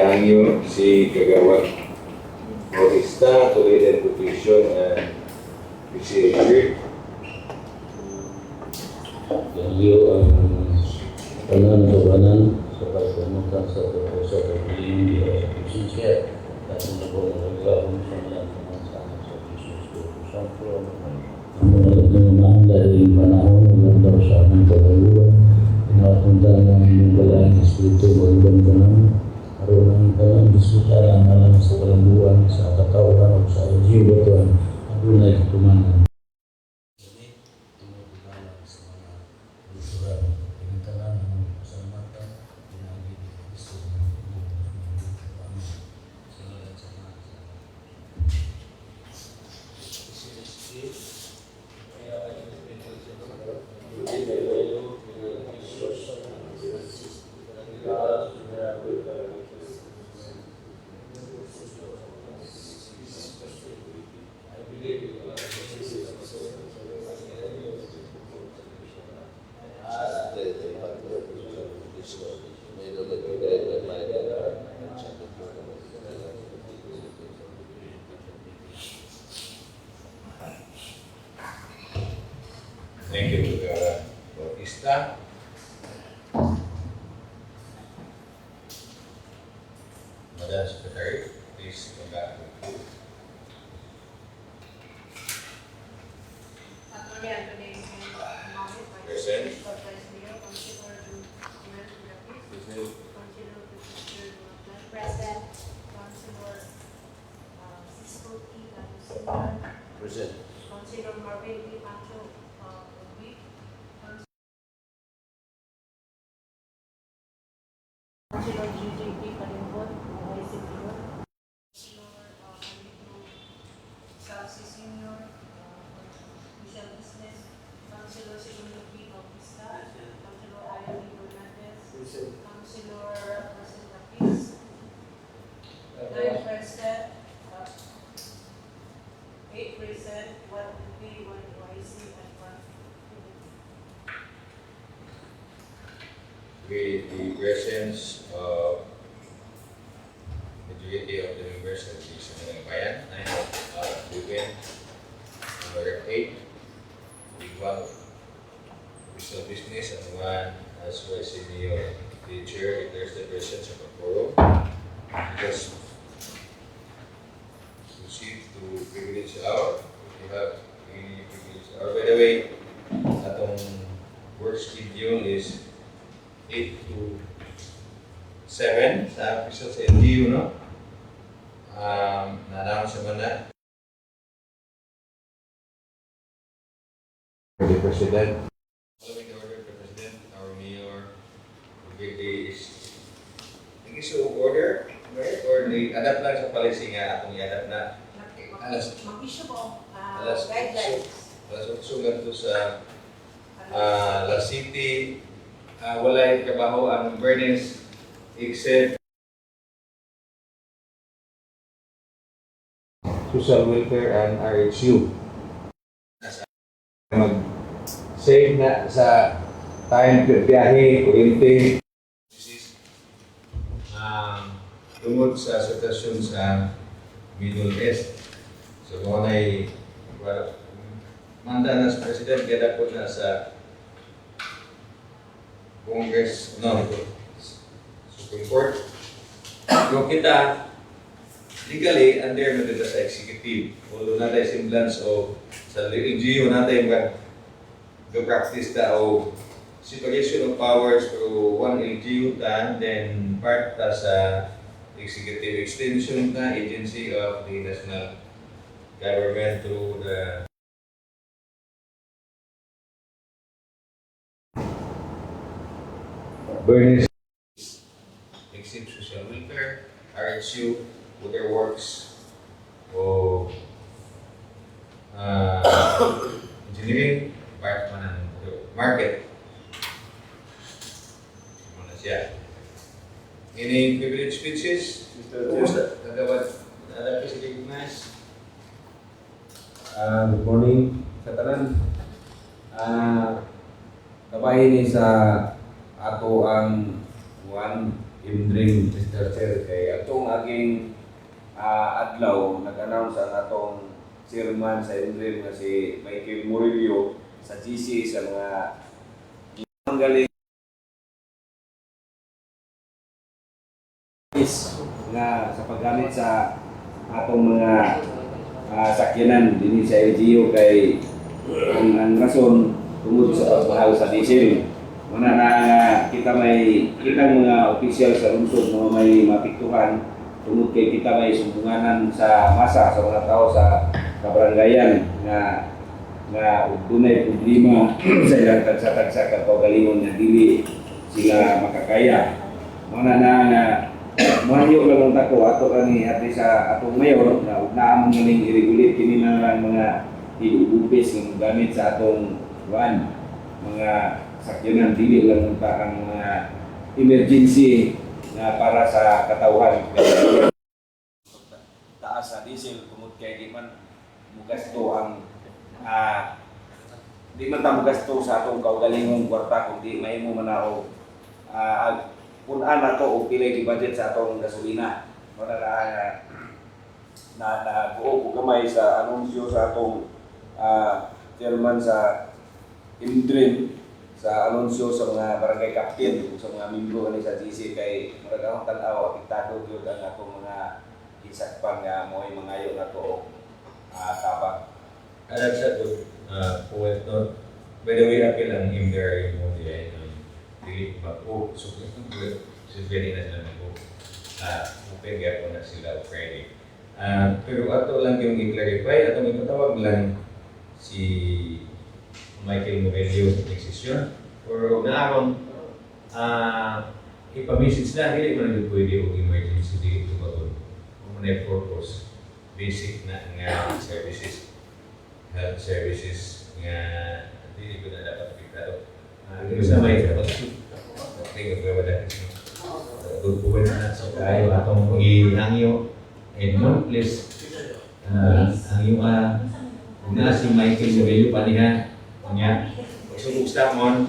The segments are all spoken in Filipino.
Hangyo, si Kagawad Bautista, to lead and petition and PCA. Hangyo ang kanan sa pagkamutan sa proseso at pagbiling di efficiency at po nagagawin sa mga sa efficiency sa ang dahil panahon ng daw sa aming pagkaluan inapunta ng inyong balayang espiritu magibang ka naman aron ang kalang diskutar ang alam sa kalambuan sa katauhan o sa LGU ito ang adunay katumanan. Thank you, Kagawad Bautista. Madam Secretary, please come back. Present. Present. Councilor Cisco T. Present. Councilor Marvin D. Pancho. Councilor GJP Kalimbot, ICT. Councilor Alito Salsi Senior, Official Business. Councilor Segundo P. Bautista. Councilor Ayali Hernandez. Councilor President Lapis. 9 present. 8 present. 1 UP, 1 OIC, and 1 With the presence of majority of the members of the Sangguniang Bayan, 9 women, Rep 8, with 1 official business and 1 as well as senior teacher. If there's the presence of a quorum, just proceed to privilege hour. If you have any privilege hour. By the way, atong work schedule is 8 to 7 sa official sa LGU, no? Na-announce naman na. The President. Following the order of the President, our Mayor, is so order, right? Or adapt lang sa policy nga akong i-adapt na. mag-issue po Alas guidelines. Alas 8 ganito sa La City. Walay trabaho ang Bernes except social welfare and RHU. Mag-save na sa time biyahe, kuryente. This is tungod sa sitwasyon sa Middle East. So kung ay manda na sa President, kaya po na sa Congress, Supreme Court. Kung kita legally under na dito sa executive, although natin semblance o sa LGU natin mag-practice ta o separation of powers pero one LGU ta, then part ta sa executive extension ta, agency of the national government through the Bernice Except Social Welfare, RHU, Water Works, o engineering, department ng market. Muna siya. Any privilege speeches? Mr. Chair. Kagawad, Lapis, recognize. Good morning sa tanan. Kabahin ni sa ato ang Juan Indring, Mr. Chair, kay atong aging adlaw, nag-announce ang atong chairman sa Indring nga si Michael Murillo sa GC sa mga ang galing nga sa paggamit sa atong mga sakyanan din sa LGU kay ang rason tungod sa pagmahal sa diesel. Muna na kita may kitang mga opisyal sa lungsod na may mapiktuhan tungod kay kita may sumbunganan sa masa sa mga tao sa kabarangayan nga dunay problema sa ilang tagsa-tagsa kapagalingon nga dili sila makakaya. Muna na Mahayo lang ang tako ato kani ati sa atong mayor na naamon nganing i-regulate kini na lang mga hilubis nga gamit sa atong kuan mga sakyanan dili lang ta ang mga emergency na para sa katawhan taas sa diesel kumot kay di man mugasto ang di man ta mugasto sa atong kaugalingong kwarta kundi mahimo man ako punan nato o pila yung budget sa atong gasolina. Para na buo ko gamay sa anunsyo sa atong chairman sa Indrim sa anunsyo sa mga barangay captain sa mga membro ni sa GC kay murag akong tan-aw apektado gyud ang atong mga isakpan nga mo'y mangayo nato tabang. Alam sa ito, point note, by the way, apil ang himder mo diya, dili mag-o, so very na sila mag-o. Open gap na sila Friday. Pero ato lang yung i-clarify, atong ipatawag lang si Michael Murillo sa decision or naaron ipamessage na, hindi man naging pwede o emergency dito ba ito. Kung may purpose, basic na nga services, health services nga hindi ko na dapat pipado. Sa may tingin ko ba dahil gugpuan na sa kayo atong pag-iangyo Edmond please ang iyong na si Michael Murillo panihan niya magsubog stop mon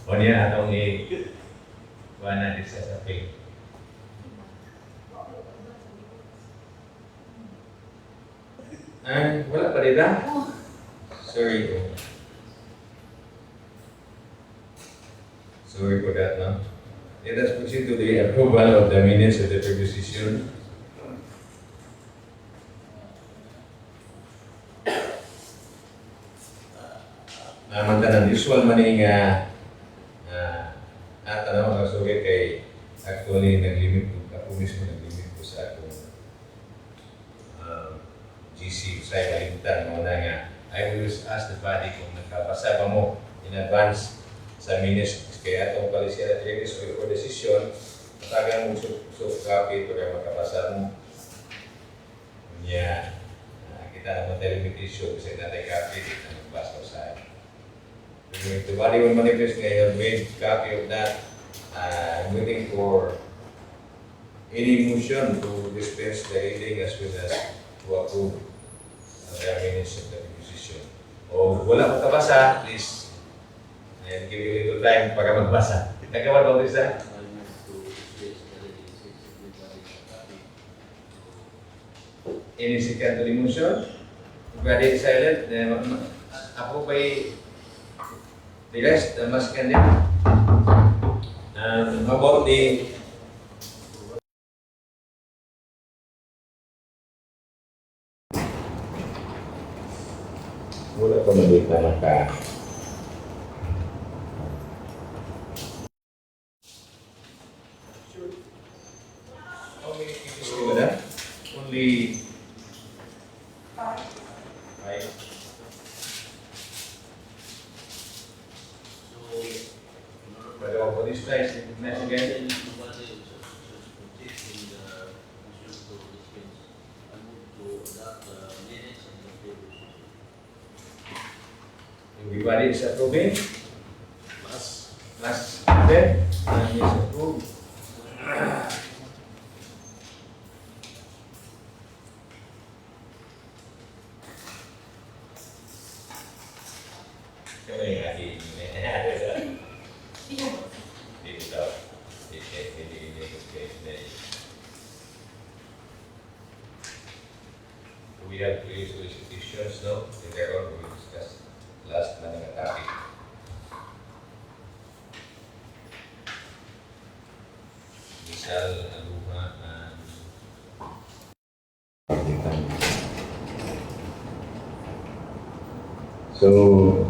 o niya atong kuha na din sa ping. Wala pa rin Sorry. Sorry for that, no? Let us proceed to the approval of the minutes of the previous session. Mantanan usual maning mga sulit kay actually nag-limit ko, ako mismo nag-limit ko sa akong GC sa kalimtan mo na nga I will ask the body kung nagkabasa ba mo in advance sa minutes kaya itong palisiya at release for decision matagang mo soft copy ito kaya makabasa mo niya kita naman telemitation kasi natay copy dito nagbasa ko sa akin. If the body will manifest ngayon made copy of that I'm waiting for any motion to dispense the reading as well as to approve the minutes of the position. O wala ko tabasa, please. And give you a little time para magbasa. Nagawa ba ito isa? Any second to the motion? Everybody is silent. Ako ba'y the rest, the mas kanya? How about the wala pa malita naka how many people do that? Only 5. But for this price, next again. Everybody is approving? Last okay? And is approved. Kami nga di dito daw. We have three solicitations, no? Later on, we will discuss last na nga topic. Rizal, Aluha, and so,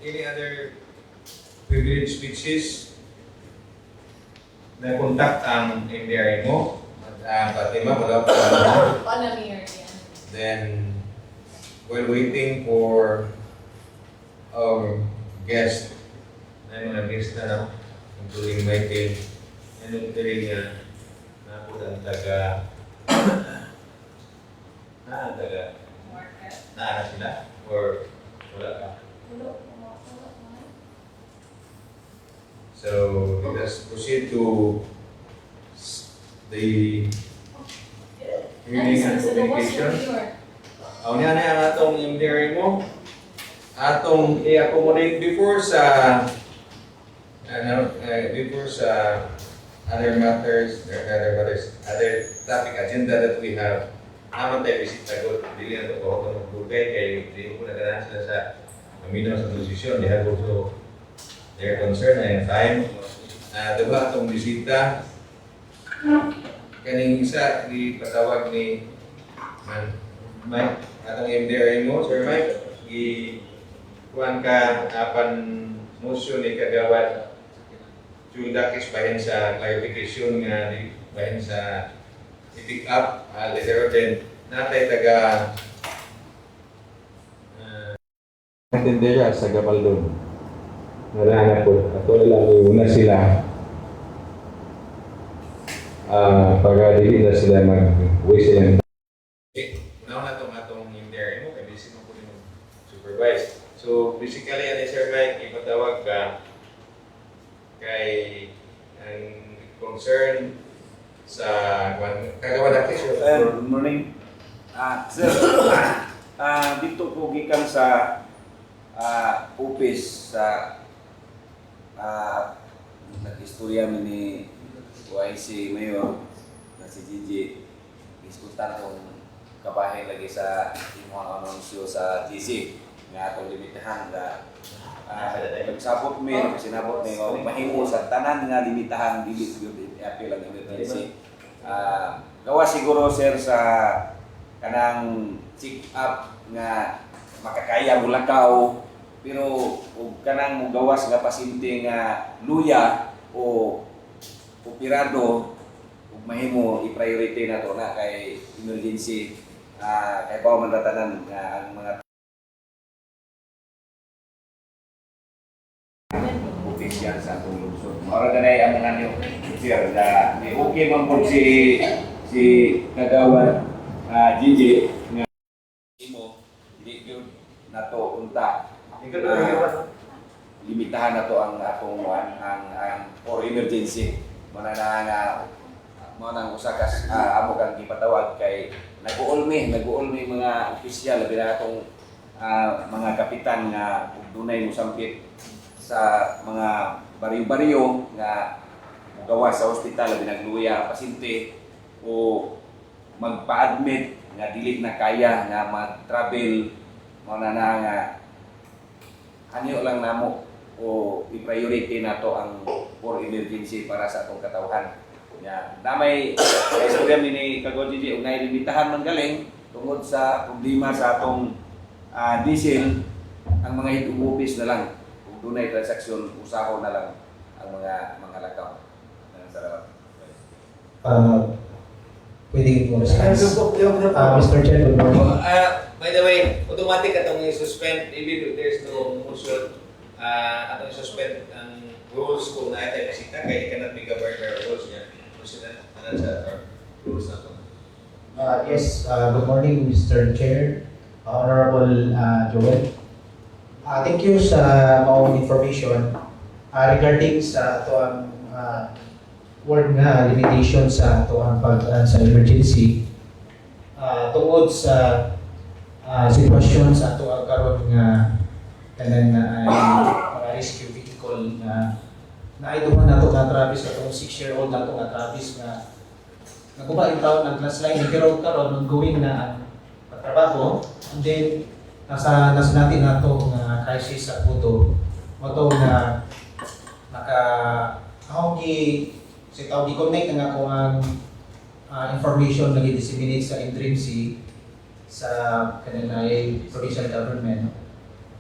any other privilege speeches na contact ang MDRA mo? Fatima, wala pa. Panamir, yan. Then, while waiting for our guest, ay mga guest na lang, including Michael, anong tuloy niya, na po ang taga, Market. na sila? Or wala ka? Hello. So, let us proceed to the hearing and communication. Ang yan ay ang atong MDRA mo. Atong i-accommodate before sa other topic agenda that we have. Naman tayo bisita ko, dili na ito ko ng bugay kay hindi ko naganahan sila sa kaminaw sa posisyon. They have also their concern and time. Diba itong bisita? Kaning isa, di patawag ni Mike, atong MDRA mo, Sir Mike, kuhan ka apan motion ni Kagawad Juldakis bahin sa clarification nga di bahin sa i-pick up later then natay taga tindera sa Gabaldon. Narana po, ato lang una sila para dili na sila mag-waste yan. Okay, now na atong MDRA mo, kaya busy mo po yung supervise. So basically, yan Sir Mike, ipatawag ka kay ang concern sa Kagawad Actis. Good morning. Sir, dito po gikan sa office sa nag-istorya ni YC Mayor na si Gigi. Iskutan kong kabahin lagi sa imuhang anunsyo sa GC nga atong limitahan na nagsabot mi, sinabot ni mahimo sa tanan nga limitahan dili gyud i-appeal ang emergency. Gawa siguro sir sa kanang check up nga makakaya mo lakaw pero ug kanang mugawas nga pasyente nga luya o operado ug mahimo i-priority na to na kay emergency kay bawo man ratanan nga ang mga official sa atong lungsod. Mao ra ang mga niyo sir na may okay man po si Kagawad Gigi nga imo dili gyud nato unta limitahan na to ang atong ang for emergency mana nga mo nang usa ka amo kang gipatawag kay nag-uulmi mga opisyal labi na atong mga kapitan nga dunay mosampit sa mga baryo-baryo nga gawa sa ospital labi nagluya pasyente o magpa-admit nga dili na kaya nga mag-travel mo na nga anyo lang namo o i-priority nato ang for emergency para sa atong katawhan. Nya damay istorya ni Kagawad Gigi ug limitahan man galing tungod sa problema sa atong diesel ang mga head office na lang ug dunay transaksyon usahon na lang ang mga lakaw. Salamat. Pwede mo response. Mr. Chair, good morning. By the way, automatic atong i-suspend even if there's no motion. Atong i-suspend ang rules kung naitay kasita kaya cannot be governed by rules niya. President, sa rules na to. Yes, good morning, Mr. Chair, Honorable Joel. Thank you sa maong information regarding sa ito ang word nga limitation sa ito ang sa emergency tungod sa sitwasyon sa ato ang karon nga kanan na ay mga rescue vehicle nga naaiduman nato nga Travis atong 6-year-old nato nga Travis nga naguba yung taon ng class line pero karon ongoing na ang pagtrabaho and then nasa natin nato nga crisis sa puto mo to nga naka ako si tawag i-connect nga ako ang information na i-disseminate sa Intrimsi sa kanila provincial government.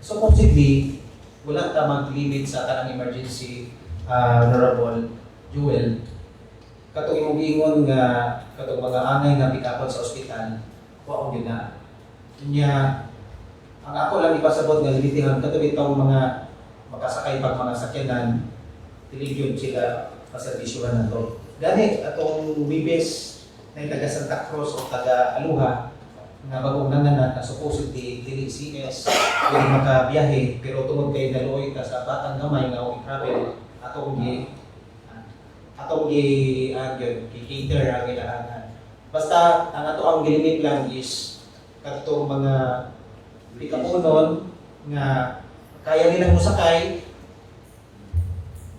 Supposedly, wala ka mag-limit sa tanang emergency, Honorable Jewel. Katong imong ingon nga katong mga angay nga pikapon sa ospital, wa yun na. Kanya, ang ako lang ipasabot nga limitihan katong itong mga makasakay pag mga sakyanan, tiligyon sila paservisyohan na to. Gani, atong Wibes na taga Santa Cruz o taga Aluha, na bagong nanganak na supposedly dili CS, pwede makabiyahe, pero tungod kay daloy ka sa batang gamay nga o i-travel, atong cater ang ilahangan. Basta, ang ato ang gilimit lang is, katong mga pikapunon nga kaya nilang musakay,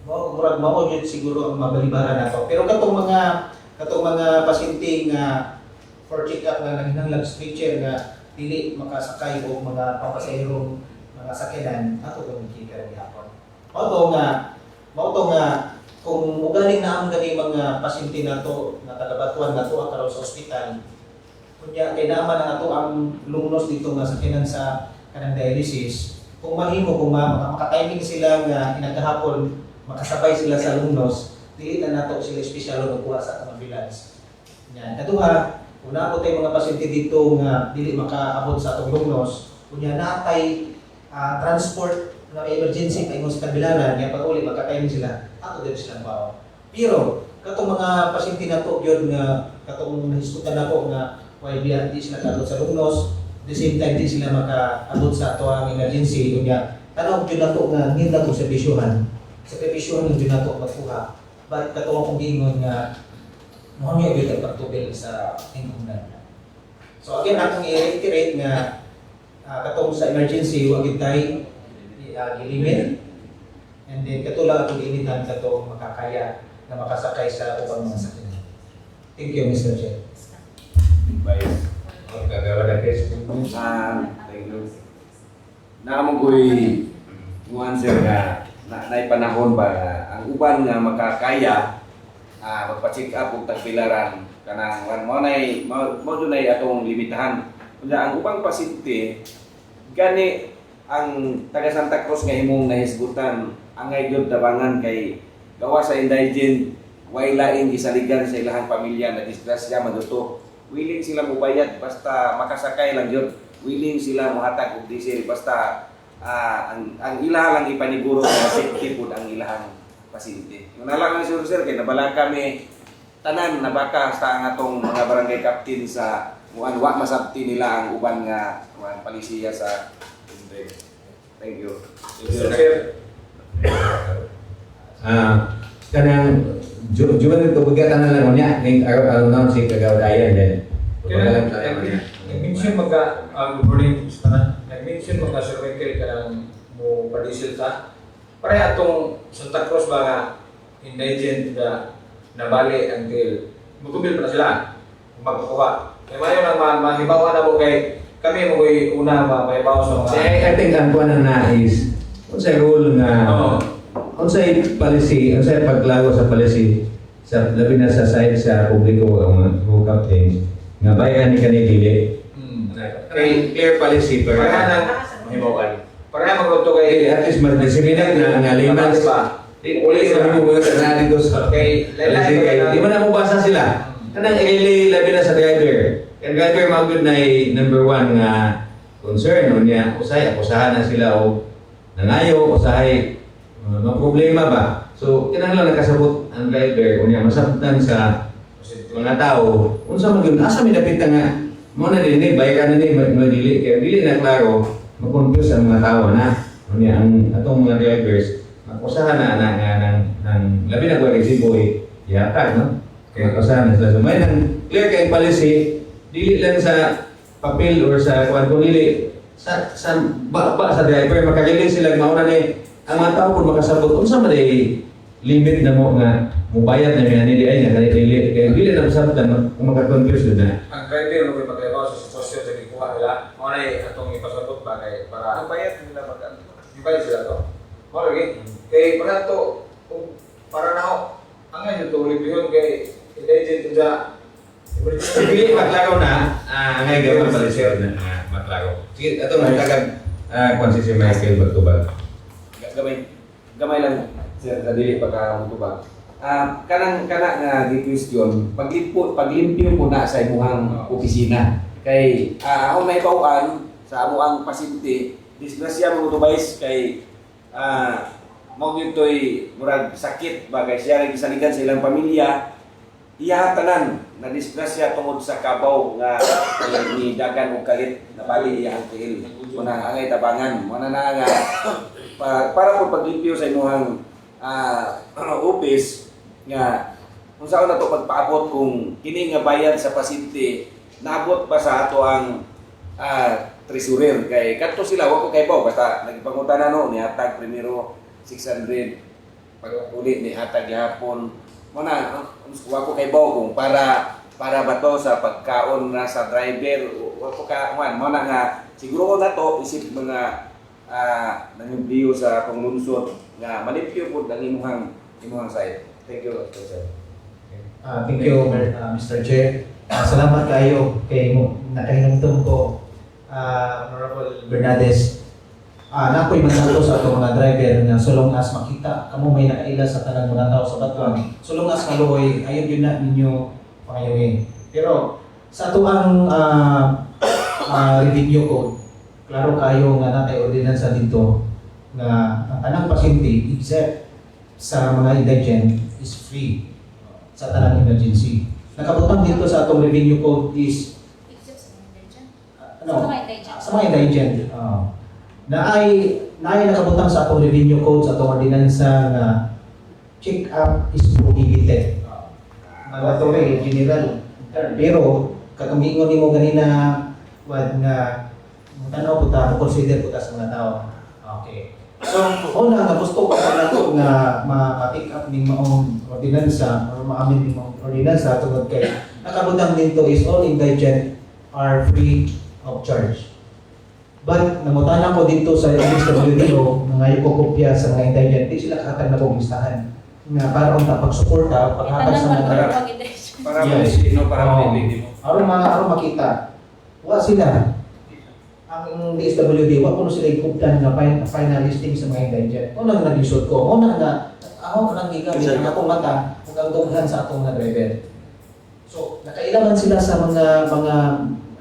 murag mao yun siguro ang mabalibara nato. Pero katong mga pasyente nga for check-up nga naghinanglag stretcher nga dili makasakay o mga papasaherong mga sakyanan ato gawin kita gihapon. Mao to nga kung ugaling na ang gani mga pasyente nato na tagabatuan nato ang karon sa ospital. Kunya kay naman ang ato ang lungnos dito nga sakyanan sa kanang dialysis. Kung mahimo kung makatiming sila nga inagahapon makasabay sila sa lungnos, dili na nato sila espesyal og kuha sa ambulance. Yan, kaduha, una po tayo mga pasyente dito nga dili makaabot sa atong lungnos, kunya natay transport na emergency kay mo sa kabilaran, nga pag uli magkakainin sila, ato din sila bao. Pero katong mga pasyente nato gyud nga katong nahisgutan nako nga while di sila kaabot sa lungnos, the same time di sila makaabot sa ato ang emergency, kunya tanong gyud nato nga ngin nato serbisyohan. Sakripisyohan lang gyud nato magkuha. But katong akong giingon nga mo niya gyud ang pagtubil sa ingkunan. So again akong i-reiterate nga katong sa emergency wa gyud tay gilimit. And then katula akong initan katong makakaya na makasakay sa ubang mga sakyanan. Thank you, Mr. Chair. Bye. Ang kagawa na case. Thank you. Naamong ko'y answer nga na panahon ba nga ang uban nga makakaya magpa-check up og tagpilaran kanang mo dunay atong limitahan. Kunya ang ubang pasyente gani ang taga Santa Cruz nga imong nahisgutan angay gyud tabangan kay gawa sa indigent way laing gisaligan sa ilahang pamilya na disgrasya maduto. Willing sila mubayad basta makasakay lang gyud. Willing sila mohatag og diesel basta ang ilaha lang ipaniguro na safety food ang ilahang pasyente. Yung nalang ni Sir kay nabala kami tanan na baka sa ang atong mga barangay captain sa wa masabti nila ang uban nga palisiya sa Indre. Thank you. Sir. Kanang juman ito bugatan na lang niya ning araw-araw na si kagawdayan din. Kaya nag-mention magka good morning sana. Nag-mention magka Sir Michael kanang mo padisil ta. Pare atong Santa Cruz ba nga indigent na nabali until mutubil pa na sila magkukuha. Kaya mayo nang mahibawan na mo kay kami mo una mahibaw sa mga I think ang kuan na is unsay rule nga unsay policy, unsay paglago sa policy sa labi na sa side sa publiko ang mga captains nga bayan ni kanila dili. Clear policy pero mahibawan. Para magluto kay at least mag-disseminate na ang layman's uli sa mga mga na dito sa kay di man na mabasa sila. Kanang ili labi na sa driver. Ang driver magud na number 1 nga concern unya usay akusahan na sila og nangayo usahay mga problema ba. So kinahanglan nakasabot ang driver unya masabtan sa mga tao unsa man gyud asa mi dapit nga mo na dinhi bayad na ni madili kay dili na klaro makonfuse ang mga tao na unya ang atong mga drivers makusahan na ng labi na ko resibo yata no kaya usahan na sila so may nang clear kay policy dili lang sa papel or sa kuan kung dili sa ba sa driver makaliling sila mauna ni ang mga tao kung makasabot unsa man ay limit na mo nga mubayad na nga nili ay nga dili kay dili na sabtan kung maka-confuse na. Ang driver mo magrebaw sa sitwasyon sa gikuha nila, mo na atong ipasabot ba kay para ang bayad nila ibayad sila to. Mo lagi kay para to para na ako ang ngayon to libihon kay legend ja Dili maklaro na ngay gyud balisir na maklaro. Sige ato magdagan kuan si Michael Bagtubag. Gamay lang sir sa dili pagkamutubag. Kanang nga di question paglimpyo po na sa imuhang opisina kay ako may bawaan sa amo ang pasyente disgrasya mo motorbikes kay mo gitoy murag sakit bagay siya rin gisaligan sa ilang pamilya iya tanan na disgrasya tungod sa kabaw nga ni dagan og kalit na bali iya ang tiil una angay tabangan mo na nga para po paglimpyo sa imuhang office nga kung saan na to pagpaabot kung kini nga bayad sa pasyente naabot pa sa ato ang treasurer kay kadto sila wa ko kay baw basta nagpangutana no ni hatag primero 600 pag uli ni hatag gihapon mo na wa ko kay baw kung para ba to sa pagkaon na sa driver wa ko ka mo na nga siguro na to isip mga nangyumbiyo sa panglunsod nga malipyo po ang imuhang side. Thank you, sir. Thank you, Mr. Chair. Salamat kayo kay mo nakahinumdum ko, Honorable Bernades. Nakoy manalo sa ato mga driver nga sulong as makita kamo may nakaila sa tanang mga tao sa batuan. Sulong as maluoy ayon yun na ninyo pangayawin. Pero sa ato ang revenue code, klaro kayo nga natay ordinansa dito nga ang tanang pasyente except sa mga indigent is free sa tanang emergency. Nakabutang dito sa atong revenue code is sa mga indigent. Na ay nakabutang sa atong revenue code sa atong ordinansa nga check up is prohibited. Mandatory general. Pero katumingon nimo ganina wad nga tanaw po ta consider po ta sa mga tao. Okay. So, una nga gusto ko na ito nga ma-pick up ng maong ordinansa or maamin ng maong ordinansa tungkol kay nakabutang dito is all indigent are free of charge. But namutana ko dito sa MSWDO na ngayon ko kopya sa mga indigent, di sila kahatag na kong listahan nga para ang pagsuporta, paghatag sa mga Para Yes. para hindi mo. aron makita, wa sila ang DSWD, wala ko sila ikuptan na final listing sa mga indigent. Unang nag-isod ko, unang na, ako nang gigamit ang akong mata, kung ang dughan sa atong mga driver. So, nakailangan sila sa mga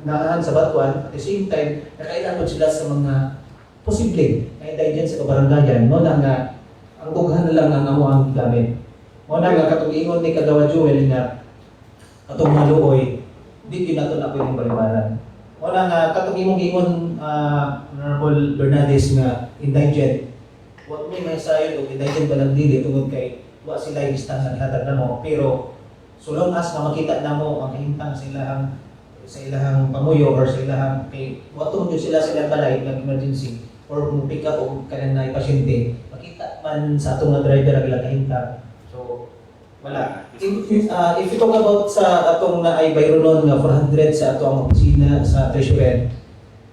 naahan sa batuan, at the same time, nakailangan sila sa mga posible na indigent sa kabarangayan, no na nga, ang dughan na lang ang amo ang gigamit. Mo na nga, katong ingon ni Kagawa Joel na, atong maluoy, di nato na pwedeng balibaran. Wala nga, katong imong Honorable Bernades nga indigent, wag may sayo o indigent ba lang dili tungod kay wa sila listahan hatag na mo, pero so long as na makita na mo ang kahintang sa ilahang pamuyo or sa ilahang kay wa tungod sila sa ilang balay ng emergency or kung pick up o kanang pasyente, makita man sa atong mga driver ang ilang kahintang. So wala. If you talk about sa atong na ay bayronon nga 400 sa atong opisina sa treasurer,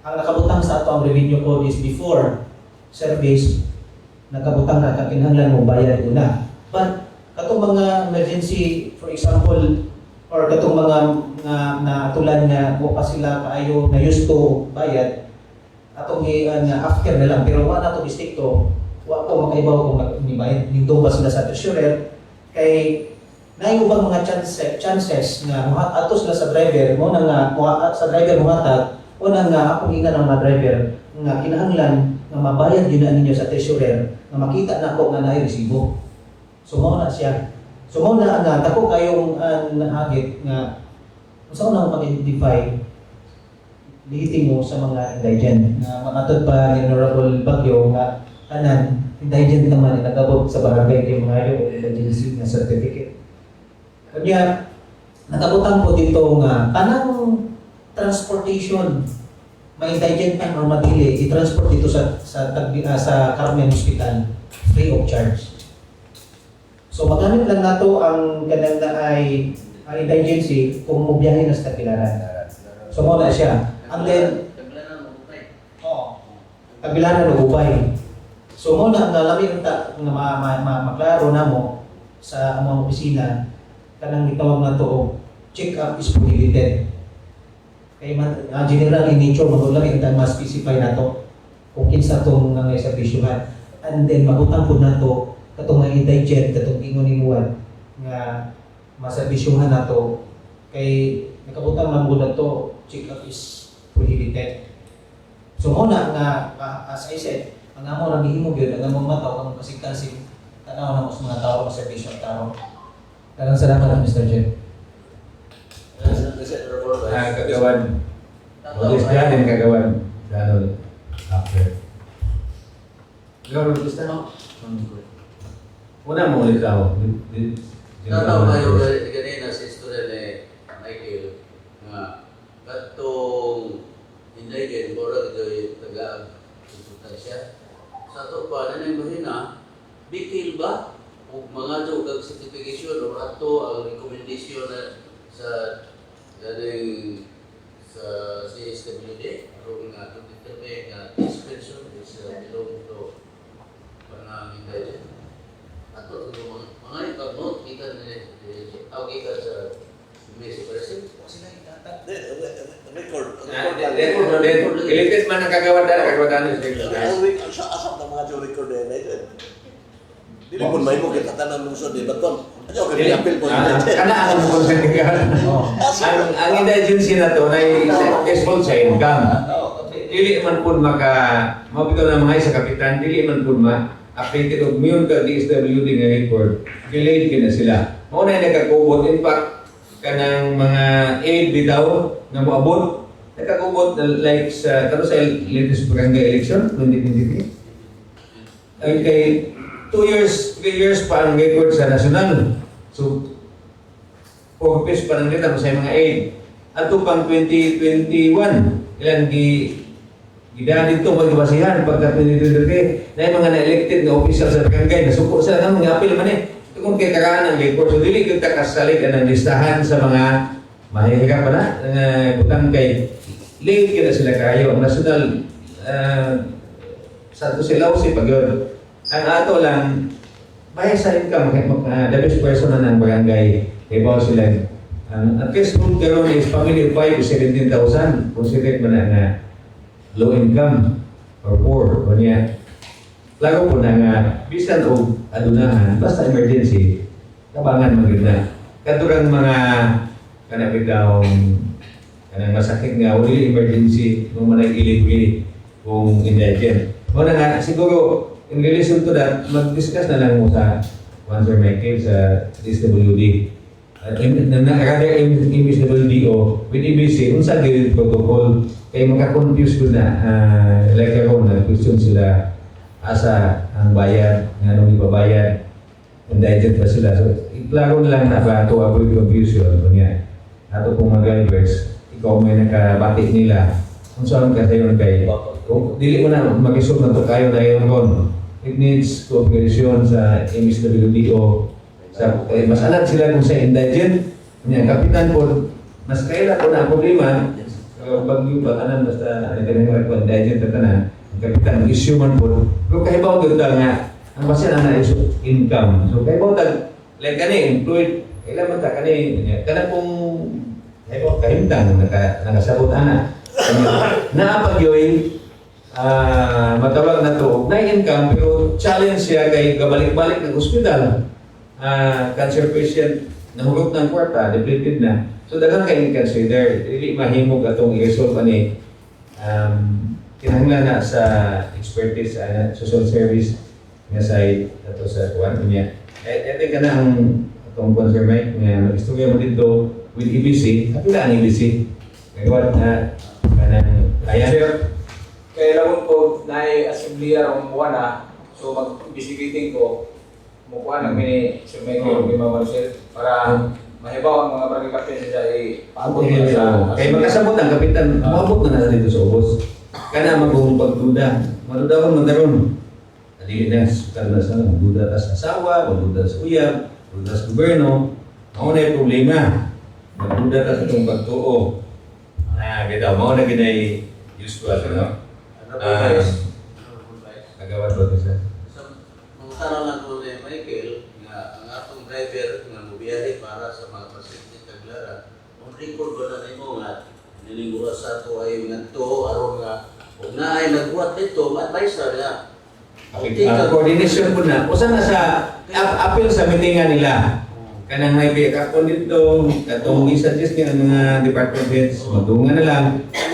ang nakabutang sa atong revenue code is before service, nakabutang na kakinahanglan mo bayad una. But katong mga emergency, for example, or katong mga natulan nga mo pa sila kaayo na used to bayad, atong after na lang, pero wala to distrito, wa ko makaibaw kung bayad dito ba sila sa treasurer kay naay ubang mga chances nga atos na sa driver mo na nga sa driver mo hatag o na nga ako ingan ang mga driver nga kinahanglan nga mabayad yun na ninyo sa treasurer nga makita na ako nga naay resibo. So mo na siya. So mo na nga dako kayong nahagit nga usa na mag-identify mo sa mga indigent nga matod pa ni Honorable Bagyo nga tanan indigent naman nagabot sa barangay kay mga ayo emergency nga certificate. Kanya nakabutang po dito nga tanang transportation. May indigent man or madili, i-transport dito sa Carmen Hospital free of charge. So magamit lang nato ang kanang na ay ang indigency kung mubiyahe na sa Tagbilaran. So mo na siya. And then Tagbilaran o Ubay. So mo na nga lami unta nga maklaro namo sa among opisina kanang gitawag nato og check up is prohibited. Kay general in nature magulami ang ma-specify nato kung kinsa tong nga serbisyuhan. And then mabutang pud nato katong nga indigent katong ingon inuwan nga maserbisyuhan nato kay nakabutang man pud nato check up is prohibited. So mo na nga as I said, ang amo ra gihimo gyud ang among mataw ang kasigkasig tanaw na mas mga tao sa serbisyo tao. Daghang salamat Mr. Chair. Kagawan. Modest din kagawan. Gano'n. After. Gano'n, gusto mo? Una mo ulit ako. Tanaw kayo ganina sa istorya ni Michael nga katong indigent mura gid taga sustansya sa to pa na mahina bikil ba ug mga do kag certification or ato ang recommendation na sa galing sa CSWD aron nga to determine nga this person is belong to panang indigent ato mga ipag-note kita ni okay ka sa Mr. President sila record. Ilitis man ang kagawan dala, kagawan Asap na mga record na ito. Dili po may mo kita tanan lungsod di baton. Ayaw ka apil po. Kana ang ang indigency na to ay useful sa income. Dili man pud mabitaw na mga sa kapitan, dili man pud updated og miyon ka DSWD nga record. Delayed kina sila. Mao na nagakubot in fact kanang mga aid bitaw nga moabot nakakubot like sa latest barangay election 2023 ay kay 3 years pa ang record sa national. So 4 pesos pa nang nila sa mga aid ato pang 2021 ilang gidaan dito magbasihan pagka 2023 na yung mga na-elected na official sa barangay nasuko sila ng mga apil man kung kay kakaan ang record, so dili kita kasalig ang listahan sa mga mahihirap pa na butang kay late kita sila kayo ang national sa to sila si pagod ang ato lang bayad sa income the best person na ng barangay kay bawa sila at least kung karon is family of 5 17,000 considered man nga low income or poor o niya lago po na nga, bisan o adunahan, basta emergency, kabangan maganda. Katurang mga kanang masakit nga, wali emergency, nung manay ilig-ilig kung indigent. O na nga, siguro, in relation to that, mag-discuss na lang mo sa Sir Michael sa DSWD. Rather, MSWD o with EBC, unsa gawin protocol, kaya makakonfuse ko na, like ako, na-question sila, asa ang bayad, nga nung ipabayad, indigent ba sila. So, iklaro na lang na ba to avoid confusion. Kunya, ato pong mga drivers, ikaw may nakabati nila, kung saan ka sayon kay, kung dili mo na mag-isog na to kayo na yun ron, it needs cooperation sa MSWD o sa, mas alam sila kung sa indigent, kunya, kapitan po, mas kailan po na problema, bagyo ba tanan, basta nagtanong ko indigent na tanan, kapitan issue man po. Pero kahibaw gud nga ang base na income. So kahibaw tag like kani employed kailan man ta kani kana pong kahibaw kahimtang nakasabot ana. Naapagyoy matawag na to na income pero challenge siya kay gabalik-balik ng ospital. Cancer patient nahurot ng kwarta, depleted na. So daghang kay consider dili mahimog atong i-resolve ani kinahanglan na sa expertise sa social service nga side ato sa kuan niya. Ito ka na ang atong concern nga mag-istorya mo dito with EBC. Kapila ang EBC? Ngayon na kanang ayan. Kaya lang po na-assembleya ang buwan na so mag-investigating ko mukha ng mini Sir Michael Marcel para mahibaw ang mga barangay captain siya paabot Okay, sa kay magkasabot ang kapitan, umabot na dito sa ubos. Kana magong pagduda. Madudawon man daron. Dili na sa magduda ta sa asawa, magduda sa uyab, magduda sa gobyerno. Mao na yung problema. Magduda ta sa itong pagtuo. Kita, mao na ginay usual, no? Agawad ba ito siya? Ang tanong lang ko ni Michael, nga ang atong driver nga mubiyahe para sa mga pasyente Taglara, ang record ba na nimo nga nilingura sa ato ay ngadto aron nga kung naay nagbuhat dito, ma-advisor nga. Coordination po na. Usa na sa appeal sa meetingan nila. Kanang may kakon dito, katong i-suggest niya ang mga department heads, madungan na lang.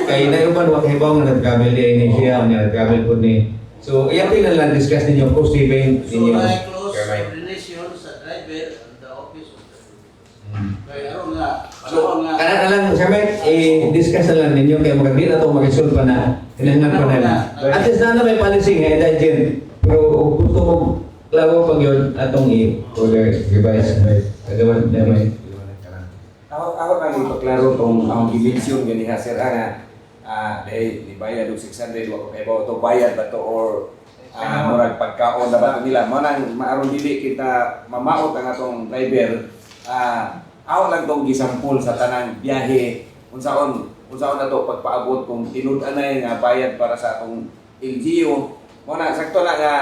Kaya na yung wa kahibaw nga nag-travel ni siya, nag-travel po ni. So, i-appeal na lang, discuss ninyo, post-event So, ninyo. na close Chairman. coordination sa driver and the office of the kaya aron nga, So, panahon nga, kana na lang, Chairman, i-discuss na lang ninyo, kaya magagdi na ito, mag-resolve pa na. Kailangan pa na. At least na may policy nga, dahil pero gusto mo, klaro pag yun, atong i-order, revise, kagawan na may. Ako kang ipaklaro tong ang dimension ganiha sir nga dahil ibayad og 600 wa ko kay ba to bayad ba to or murag pagkaon na ba to nila mo nang maaron dili kita mamaot ang atong driver ako lang tong gisampol sa tanang biyahe unsaon na to pagpaabot kung tinud-an na nga bayad para sa atong LGU mo na sakto na nga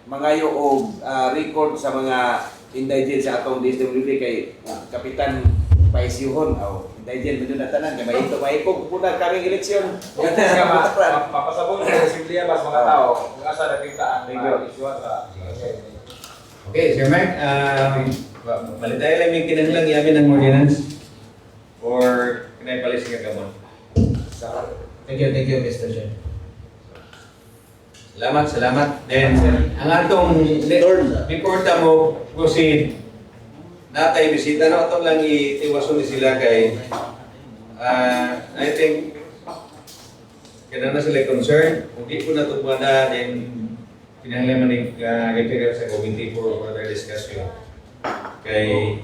mangayo og record sa mga indigent sa atong DSWD kay Kapitan Paisihon o indigent mo na tanan kay mahito mahipog puna kaming eleksyon mapasabot sa Assembleya ba sa mga tao kung asa nakita ang legal issue sa Okay, Sir Mark, malitay lang yung kinahanglan yamin ng ordinance or kinaipalis ka gamon. Thank you, Mr. Chair. Salamat. Then, ang atong report mo, proceed. Natay bisita, no? Atong lang itiwason ni sila kay, I think, kailangan na sila concerned. Kung di po natubuhan na, then, kinahanglan refer sa committee for further discussion. Kay,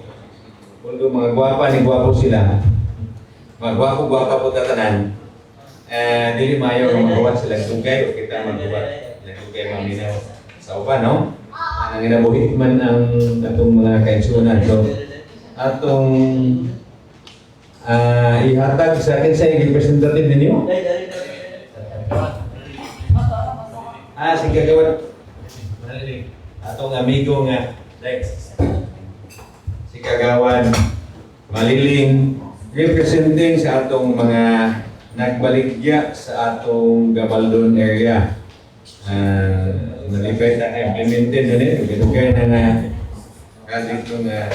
kung mga gwapa ni gwapo sila, mga gwapo-gwapa po tatanan, dili mayo ang magawa sila tugay o kita magawa tugay maminaw sa uban, no? Ang inabuhit man ang atong mga kainsunan. So, atong ihatag sa akin sa representative ninyo. Sige, gawin. Atong amigo nga, si Kagawan Maliling, representing sa atong mga nagbaligya sa atong Gabaldon area. Nalipay na implemented na rin. Ito kayo na project ko na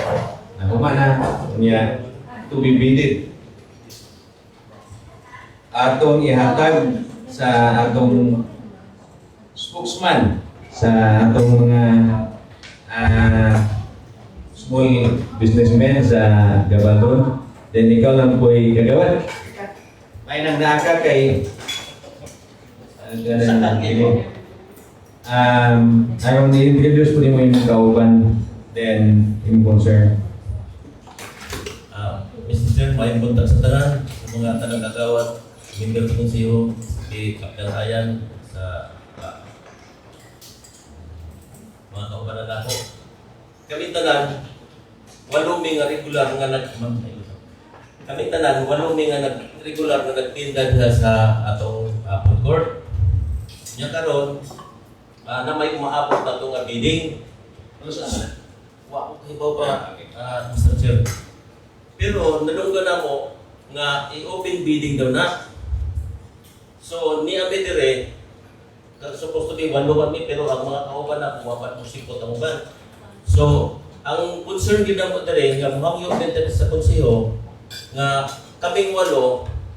humana niya to be bidded. Atong ihatag sa atong spokesman sa atong mga small businessmen sa Gabaldon. Then ikaw lang po'y gagawan. May nang naaka kay ayaw ni-introduce po din mo yung kauban then yung concern. Mr. Chair, may buntag sa tanan, sa mga tagang-agawat, member sa konseho, si Kapel Ayan, sa mga kaubanan ako. Kami tanan, walong nga regular nga regular nga nagtinda sa atong food court. Nya karon na may umaabot na itong bidding. Ano sa wa ko hibaw pa, Mr. Chair. Pero nadunggan na mo nga i-open bidding daw na. So ni abi dire supposed to be 1-1 pero ang mga kauban na kumapat mo sipot ang uban. So ang concern gid mo dire nga mohangyo din sa konseho nga kaming 8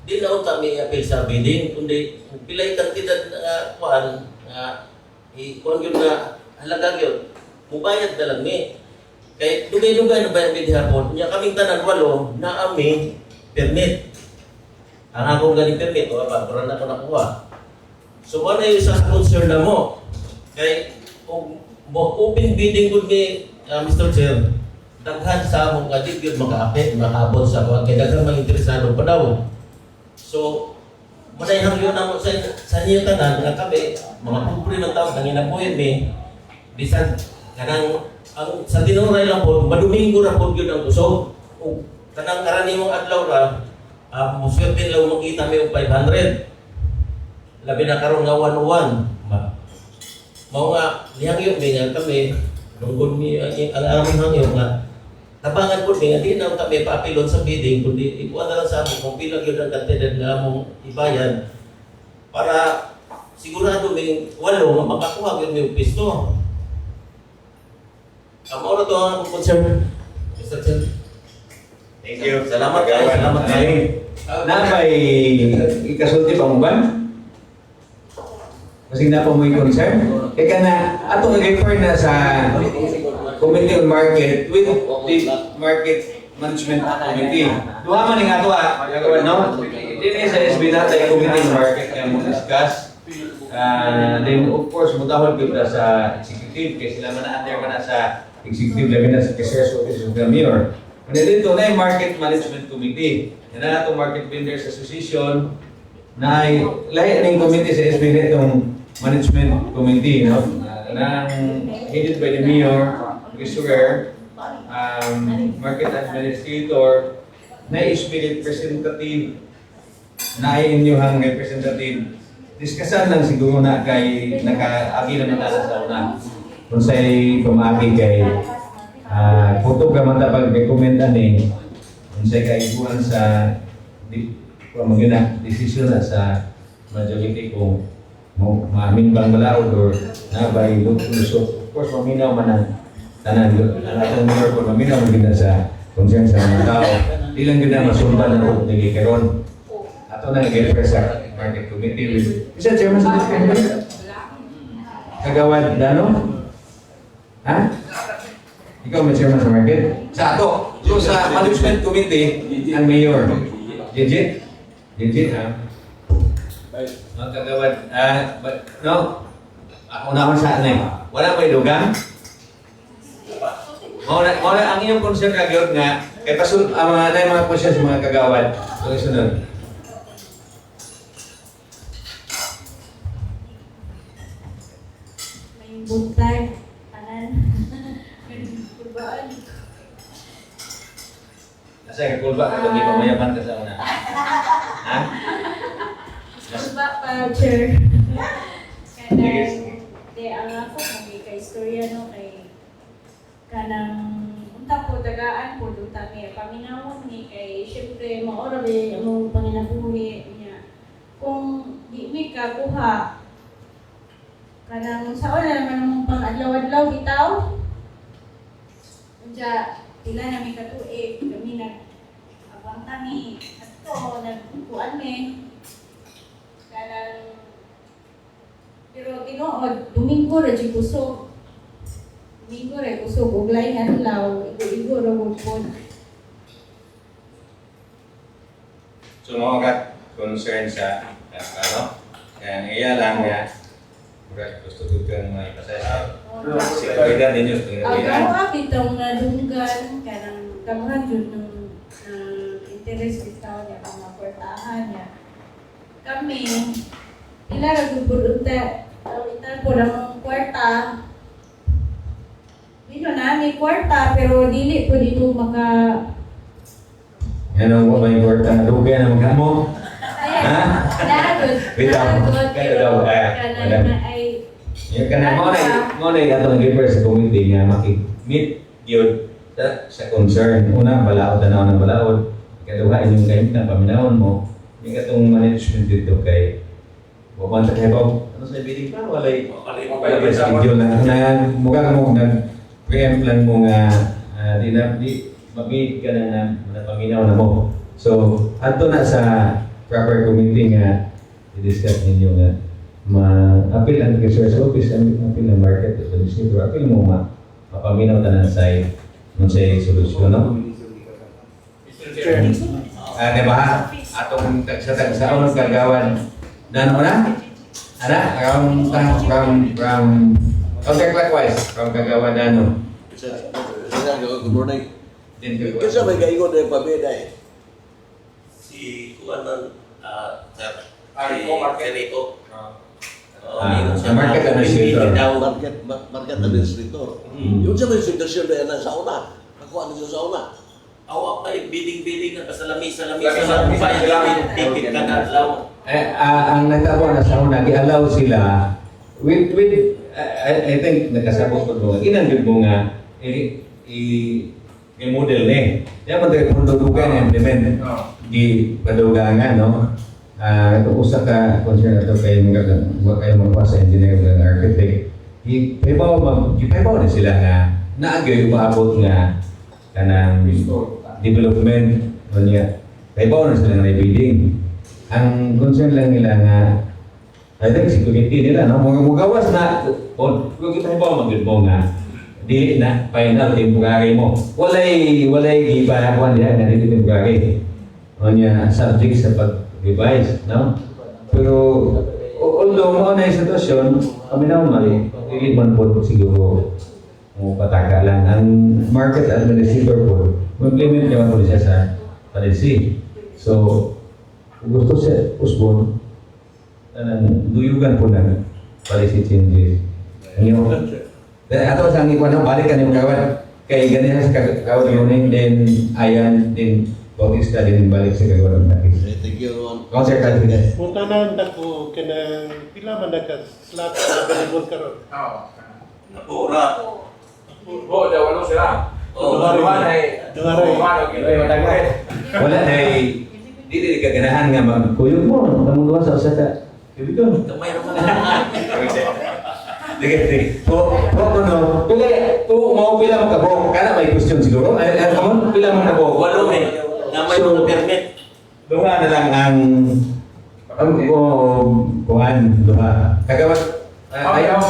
di na unta may appeal sa bidding kundi pilay kantidad nga kuan nga kuan gyud na halaga gyud mubayad na lang ni kay dugay-dugay na bayad bid hapon nya kaming tanan 8 na ami permit ang akong gani permit o ba pero na ko nakuha so wala yung sa concern na mo kay mo open bidding gud ni Mr. Chair daghan sa among kadit yun makaabot sa mga kaya daghan mga interesado pa daw. So, manayang yun naman sa inyo tanan nga kami, mga pobre ng tao, nanginabuhin mi, bisan, kanang, sa tinuray lang po, madumingo ra po yun ang kusog. Kung kanang karanimong adlaw ra, muswerte lang makita mi og 500. Labi na karon nga 101. Mao nga nihangyo mi nga kami lungkod mi ang aming hangyo nga tabangan po mi nga di na kami paapilon sa bidding kundi ikuan na lang sa amon kung pila gyud ang kantidad nga among ibayan para sigurado mi walo nga makakuha gyud mi og pisto. Amo ra to ang akong concern. Mr. Chair. Thank you. Salamat kayo. Salamat kayo. Na may ikasulti pa mo ba? Kasi na po may concern. Kaya na, atong nag-refer na sa Committee on Market with the Market Management Committee. Duha man yung ato no? Dili sa SB natin yung Committee on Market na mo discuss. Then of course, mutahol kita sa executive kasi sila man na-under ka na sa executive labi na sa Casier's Office of the Mayor. Kaya dito na yung Market Management Committee. Yan na itong Market Vendors Association na ay lahat ng committee sa SB itong Management Committee, no? Headed by the Mayor, Treasurer, Market Administrator, na spirit representative, na inyuhang representative. Diskusyon lang siguro na kay nakaagi naman nasa sa una. Kung sa'y kumagi kay puto ka man tapag recommend ani, kung sa'y kaiguan sa decision na sa majority kung maamin bang malaod or nabay lusot. Of course, maminaw man ang tanan. Ang atong mayor po, maminaw man gina sa concern sa mga tao. Di lang gina masundan na po nagikaroon. Ato na nag-refer sa Market Committee. Isa, Chairman sa Committee? Kagawad Dano? Ha? Ikaw may Chairman sa Market? Sa ato. So sa Management Committee, ang Mayor. Jejit? Jejit, ha? Mga kagawad, no? Ako na ako sa ano wala may dugang? Wala ang inyong concern kagawad nga, kaya pasun, mga questions mga kagawad. So, isunod. May buntay, tanan. Kurbaan. Nasa kakulba ka, hindi pa mayaman ka sa una. Ha? Kurba pa, Chair. Kanang, di ang ako, kung ka-istorya no, kay kanang unta po, tagaan po, duta may paminawon ni kay, syempre, maorabi ang panginabuhi niya. Kung di may kakuha, kanang sa una naman ang pang-adlaw-adlaw bitaw, kaya pila namin katuig, kami nag-abang kami, at to, nagkuan mi, kanang, pero tinuod, Domingo ra di kusog. Domingo ra kusog, uglay nga adlaw, igo-igo ra gud. So, mga ka concern sa ano? Kaya iya lang nga, mura gusto ko kang may pasaya. Seguridad ninyo sa panginabuhian. Ako bitong nadunggan, kanang kamuhan jud ng interest bitaw niya, mga kwartahan niya. Kami, ila ra gud unta, itan po ng kwarta. Dito na, may kwarta, pero dili po dito maka... Yan ang may kwarta. Luga na magkamo. Ayan, nagod. Bitaw. Kaya daw, Kanang na ay... Yung kanang mo na itong nag-refer sa committee nga makik-meet yun sa concern. Una, balaod na ng balaod. Ikaduha, inyong kayo na paminahon mo. Yung katong management dito kay Wapanta kayo ba? Ano sa bidding pa? Walay sa video na mukha mo nag-preempt lang mo nga di mabid ka na napaminaw na mo. So, ato na sa proper committee nga i-discuss ninyo nga ma-appeal ang Casier's Office, appeal ang Market Administrator, appeal mo mapaminaw tanan sa solusyon, no? Diba ha? Atong tagsa-tagsaon ng kagawan. Dano na? Ana? From counterclockwise, from kagawan Dano. Good morning. Kasi may gaingon na yung pabeda eh. Si Kuanan, sir, Rico Market. si Rico. Sa market administrator. Market administrator. Yun siya may sitwasyon na yan sa una. Nakuha na siya sa una. Awak pa yung bidding na pasalami-salami Lagi sa sa bayan sila. namin, ticket ka na lang. Ang nagtabo na sa una, gi-allow sila with I think nagkasabot ko mo. Inanggit mo nga i-model ni. Diyan mo tayo pundudugan implement di padugangan, no? Ito usa ka concern ito kayo mga sa engineer ng architect. Ipabaw na sila nga naagay umaabot nga kanang development o niya. Ipabaw na sila nga bidding. Ang concern lang nila nga I think security nila, no? Mga mugawas na kung kita ba mag-good mo nga di na final temporary mo. Walay giba kuan diha nga dili temporary. O niya subject sa pag-revise, no? Pero although mo na yung sitwasyon, kami na umali, hindi man po siguro mo pataka lang. Ang market administrator po, mag-implement naman po siya sa policy. So, kung gusto siya, usbon, duyugan po na policy changes. Ano? Ato sa angin ko na, balik ka niyong kawan. Kaya ganyan sa kawan yun, then ayan, then Bautista din balik sa kawan ng takis. Thank you, Ron. Concert confidence. Punta na dako kanang pila man naka-slot sa available karon. Ora. Oo, daw ano sila. Dungaray. Wala na dili ka ganahan nga magkuyog mo. Kamong duwa sa usa ka. Kaibigan. Kamay naman na. Sige. Po no. Kung mau pila mo kabok, kana may question siguro. Ay kamon pila mo kabok. Walo eh. Na may mga permit. Duha na lang ang kuhan duha. Kagawat ay ang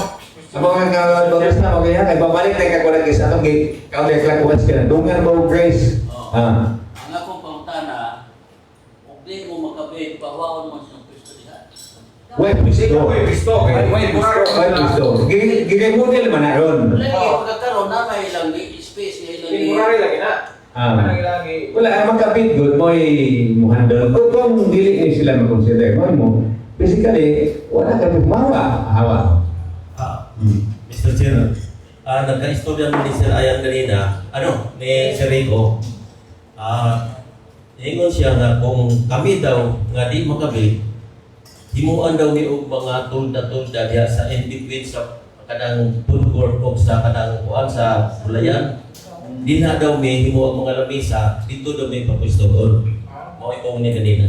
mga dollars na okay kay babalik na kakulat kay sa atong counter class ka. Dungan mo Grace. Ang akong pangutana, kung di mo makabit, pawaon mo sa pwesto diha. Wait, gusto. Gigay model man na ron. Lagi, pagkakaroon na may ilang space, may ilang Temporary lagi na. Wala, makapit good mo handle. Kung dili ni sila mag-consider mo, basically, wala ka hawa. Mr. Chair, nagka-istorya mo ni Sir Ayan kanina, ni Sir Rico, ingon siya nga kung kami daw nga di makabit, himuan daw ni og mga tulda-tulda diha sa in between sa kanang food court o sa kanang kuan sa Bulayan. Di na daw may himuan mga lamisa, dito daw may papustoon. Mo ikaw ni kanina.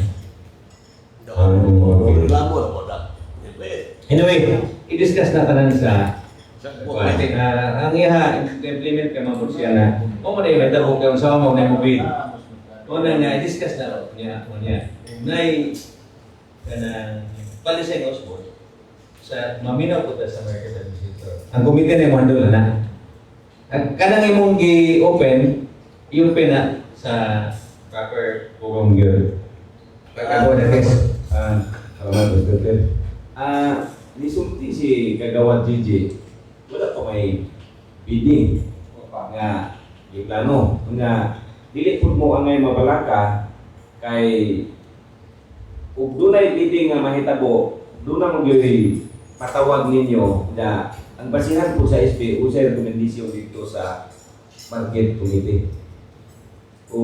Anyway, i-discuss na tanan sa ang iha implement ka man siya na mo na yung daro ka sa mo na mobile. Mo na nga i-discuss na niya. Nay kanang palisay Osborne sa maminaw po ta sa market administrator. Ang komite na mo handle na. Kanang imong gi-open, i-open na sa proper program gyud. Pagkago na test. Nisulti si Kagawad JJ, wala pa may bidding nga iplano nga dili pud mo angay mabalaka kay ug dunay bidding nga mahitabo duna mo gyud patawag ninyo na ang basihan po sa SP usay rekomendasyon dito sa market committee o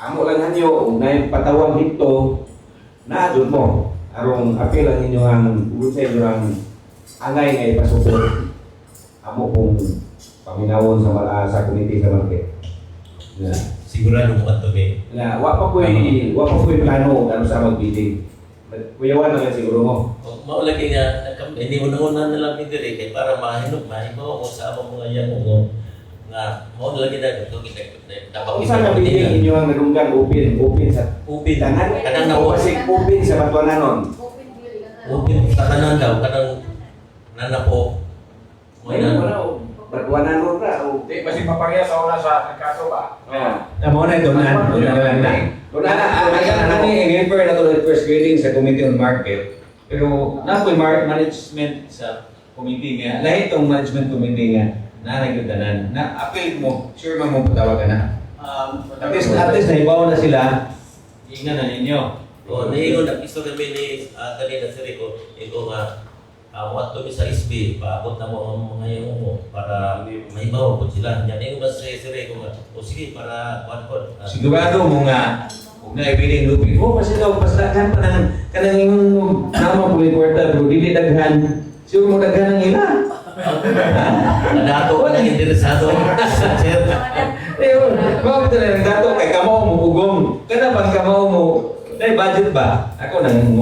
amo lang hanyo ug nay patawag dito na adun mo arong apelan ninyo ang usay durang angay nga ipasuport amo kung paminawon sa committee sa market. Sigurado mo ato may. Wa pa ko'y plano ano sa mag-bidding. Kuyawan na lang siguro mo. Maulagi nga, hindi una-una na lang diri kay para mahinog, mahibaw ko sa among mga yan mo nga maulagi na ito kita dapat Kung saan na-bidding inyo ang narunggan open sa tangan kanang na open sa batuananon. open sa tanan daw kanang nanapo mo na Batuananon ra o Di, basi papareha sa una sa kaso ba? mo na ito na lang na. Ani i-refer na to the first grading sa Committee on Market. Pero na po management sa committee nga, lahat itong management committee nga na nagyudanan na appeal mo, sure man mo patawag ka na. At least naibaw na sila. Ingan na ninyo. O, naingon na piso kami ni kanina si Rico. Iko nga, awat kami sa SB, paabot na mo ang mga yung mo para mahibaw po sila. Yan, naingon ba si Rico nga, o sige, para kuwan. Sigurado mo nga, huwag na ibiling lupin. Oh, kasi daw, pasdagan pa ng kanang yung nama po yung kwarta, bro. Dili daghan. Siguro mo daghan ng ila. Nadato ka nang interesado. Sir, Bakit na ng dato kay kamaw mo ugong. Kana pag kamaw mo, may budget ba? Ako nang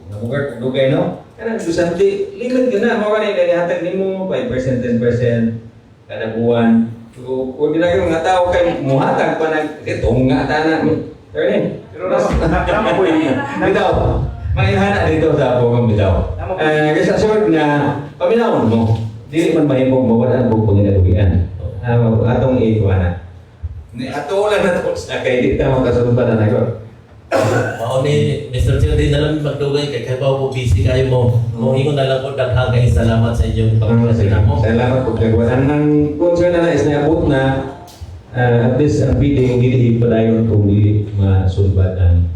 namugar dugay no. Kana susanti, limit ka na. Mao kanay hatag nimo 5%, 10% kada buwan. So, kung ginagawa nga tao kay muhatag pa nag itong nga tana. Turning. Pero Tama po yun. bitaw. Maihana dito sa ako bitaw. Kasi assured nga paminawon mo. Dili man mahimong mawalan og panginabuhian. Atong ikuana. Ni ato lang na to sa kay di ta makasulbanan ako. mao ni Mr. Chair, din na lang magdugay kay kabaw po busy kayo mo. Ingon na lang ko daghang kay salamat sa inyong pagpapasalamat mo. Salamat po kagawa. Ang concern na is naabot na at least ang bidding hindi padayon kung di masulbad ang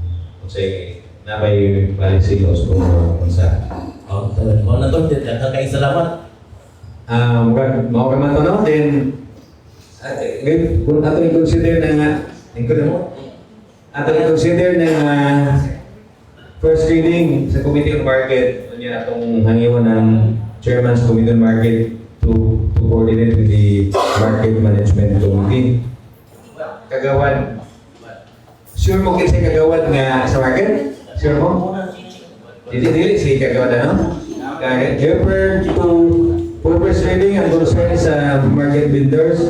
say na may policy laws kung sa Mao na to, daghang kay salamat. mau ka man to no then kung ato i-consider na nga ato i-consider na nga first reading sa Committee on Market niya atong hangiwan ng Chairman's Committee on Market to coordinate with the Market Management Committee. Kagawad. Sure mo kasi kagawad nga sa market? Sure mo? Dili si kagawad ano? Kaya ever for first reading ang concern sa market vendors.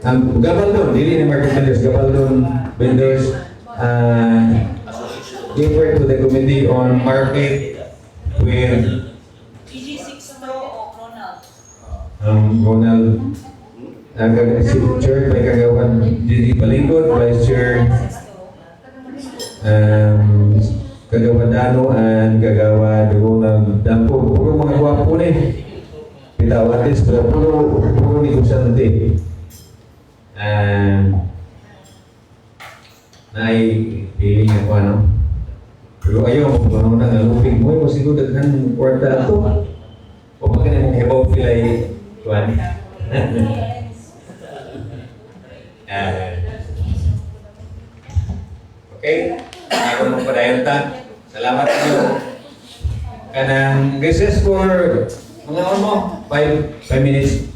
Ang gabal doon, dili ni market vendors, gabal doon vendors refer to the Committee on Market with TG62 o Ronald. Ronald si Chair may kagawan Didi Balingkod, Vice Chair Kagawa Dano and Kagawa Ronald Dampo. Puro mga gwapo ni pitawatis pero puro negosyante. Nai-feeling ako ano. Pero ayaw mo kung ano nang alupin mo, siguro daghan kwarta ito. O magkana mong hebaw pilay tuwan. Okay, ako mong padayon ta. Salamat niyo. Kanang recess for mga ano mo, 5 minutes.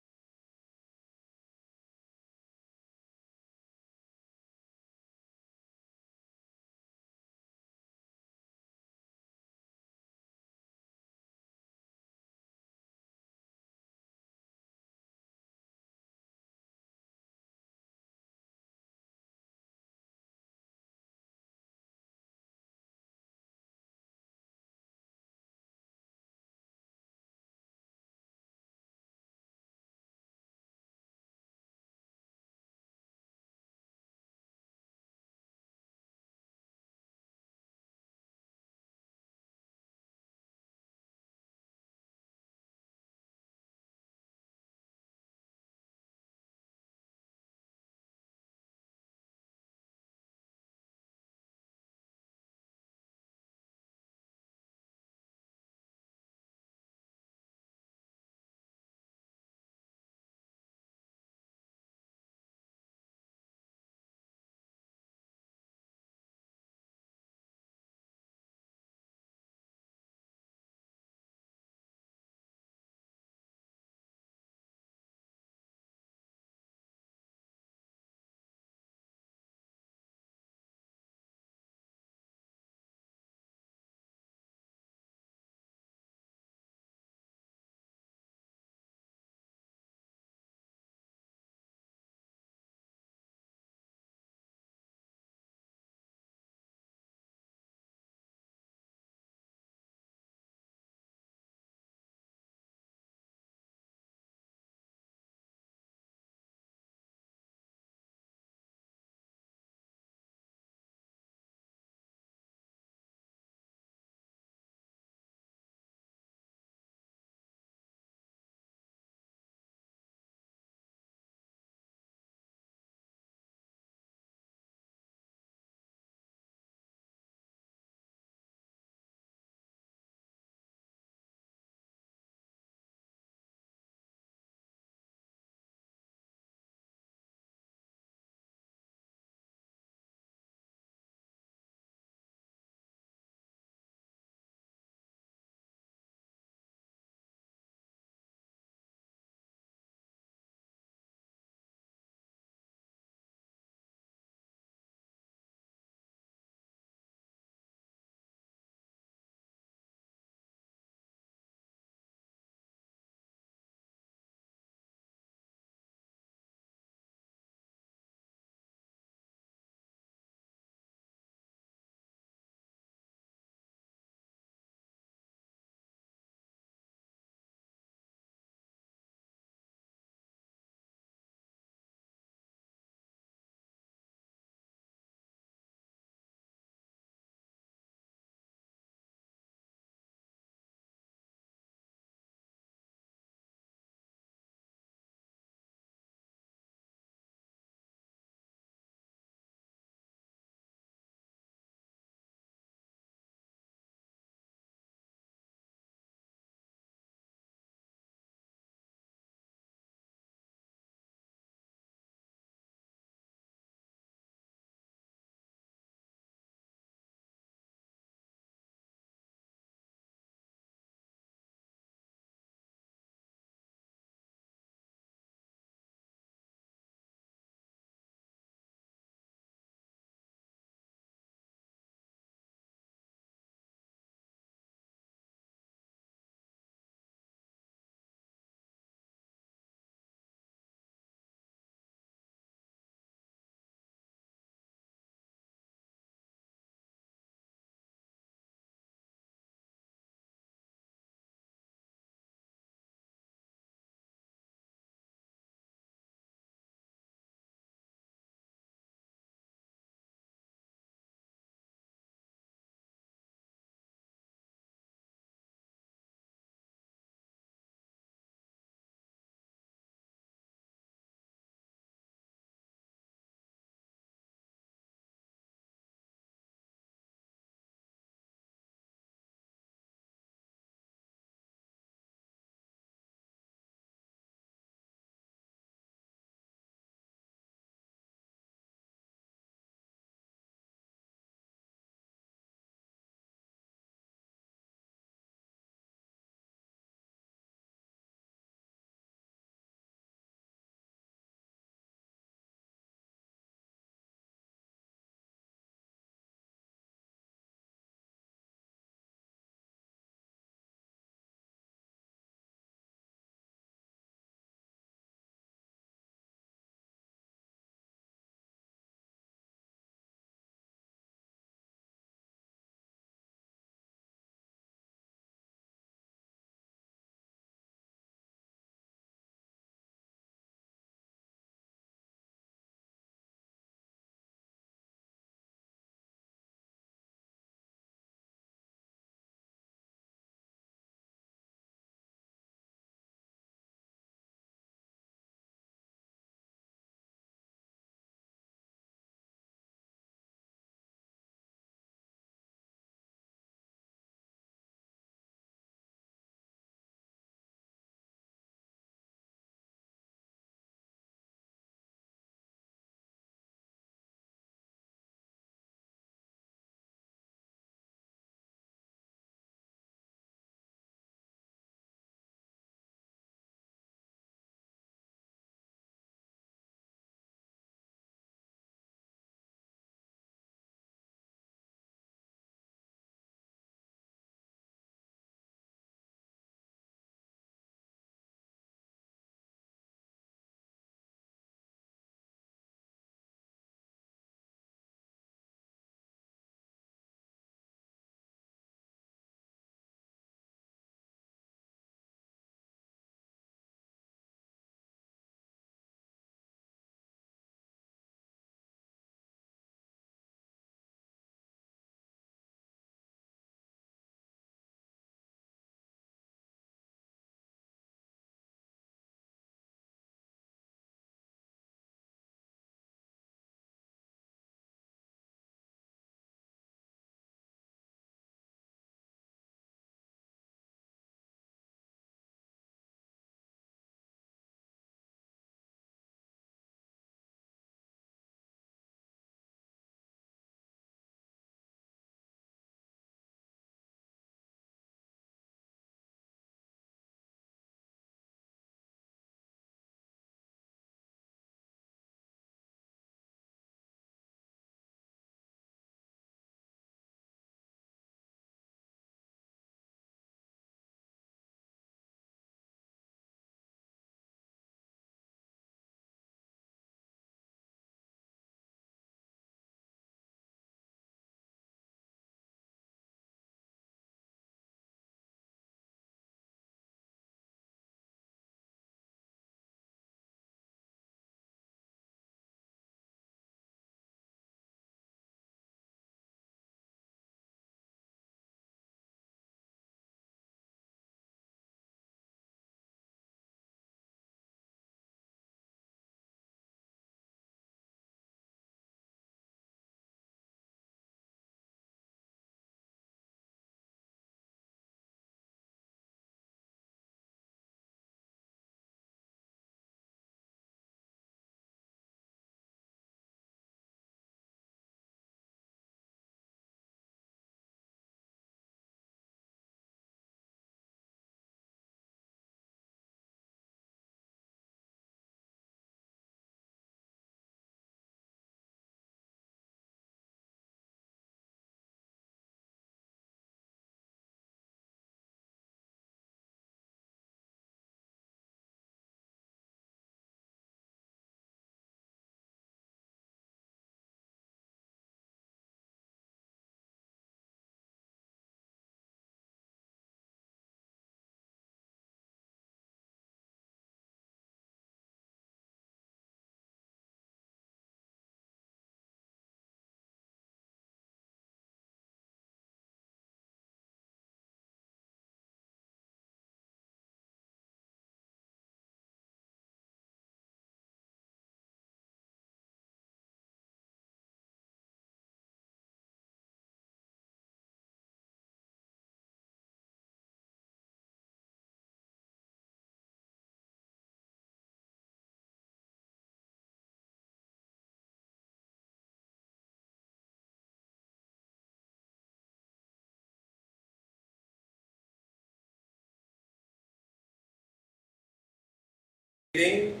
Reading.